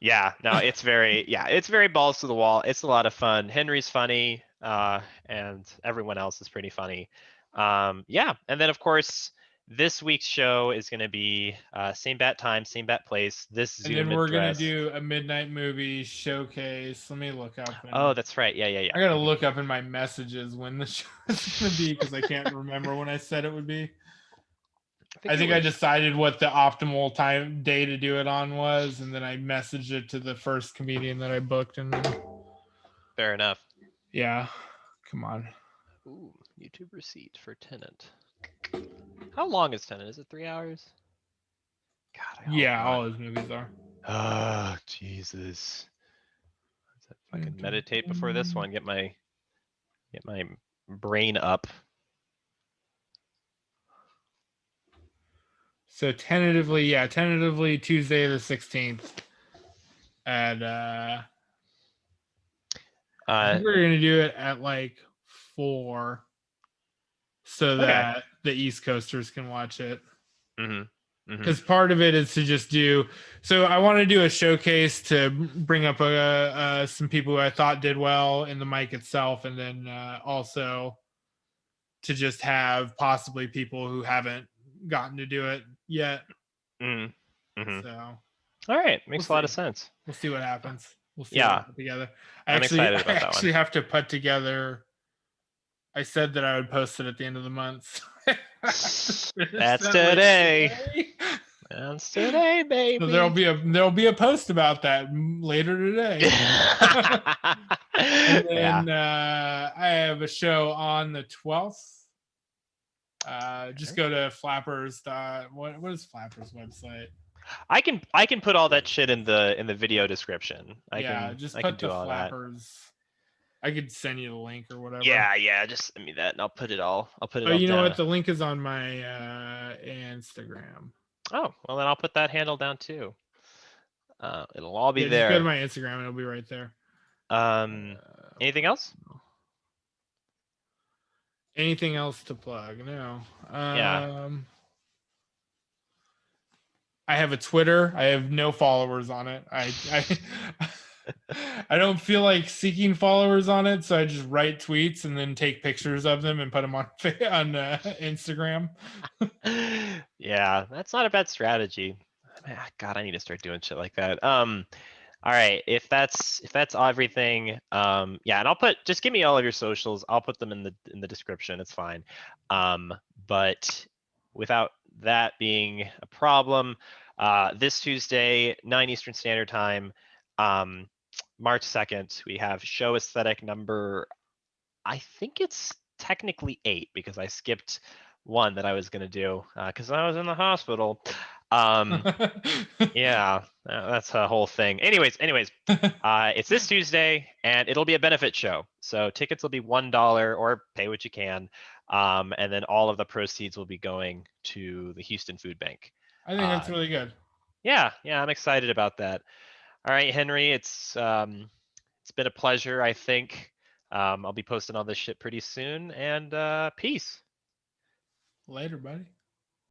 Yeah, no, it's very balls to the wall. It's a lot of fun. Henry's funny, and everyone else is pretty funny. Yeah, and then of course this week's show is going to be same bat time, same bat place. This Zoom and then we're going to do a midnight movie showcase. Let me look up. Oh, that's right. Yeah. I got to look up in my messages when the show is going to be because I can't remember when I said it would be. I think I decided what the optimal day to do it on was, and then I messaged it to the first comedian that I booked. And then... Fair enough. Yeah. Come on. Ooh, YouTube receipt for Tenet. How long is Tenet? Is it 3 hours? God, all his movies are. Oh, Jesus. I can meditate before this one. Get my brain up. So tentatively Tuesday the 16th at I think we're gonna do it at like 4 so that the East Coasters can watch it. Because part of it is to just do. So I want to do a showcase to bring up some people who I thought did well in the mic itself, and then also to just have possibly people who haven't gotten to do it yet. So, all right, makes a lot of sense. We'll see what happens. We'll see. Yeah, put together. I'm excited about that one. I actually have to put together. I said that I would post it at the end of the month. That's today. That's today, baby. So there'll be a post about that later today. And then I have a show on the 12th. Just go to Flappers. What is Flappers' website? I can put all that shit in the video description. Just put the Flappers. I could send you the link or whatever. Yeah, just send me that and I'll put it all. Oh, you know what? The link is on my Instagram. Oh, well then I'll put that handle down too. It'll all be there. Just go to my Instagram and it'll be right there. Anything else? Anything else to plug? No. I have a Twitter. I have no followers on it. I don't feel like seeking followers on it, so I just write tweets and then take pictures of them and put them on Instagram. Yeah, that's not a bad strategy. God, I need to start doing shit like that. All right, if that's everything, and I'll just give me all of your socials. I'll put them in the description. It's fine. But without that being a problem, this Tuesday, 9 Eastern Standard Time, March 2nd, we have show aesthetic number, I think it's technically 8 because I skipped one that I was going to do because I was in the hospital. Yeah, that's a whole thing. Anyways, it's this Tuesday and it'll be a benefit show. So tickets will be $1 or pay what you can. And then all of the proceeds will be going to the Houston Food Bank. I think that's really good. Yeah, I'm excited about that. All right, Henry, it's been a pleasure, I think. I'll be posting all this shit pretty soon, and peace. Later, buddy.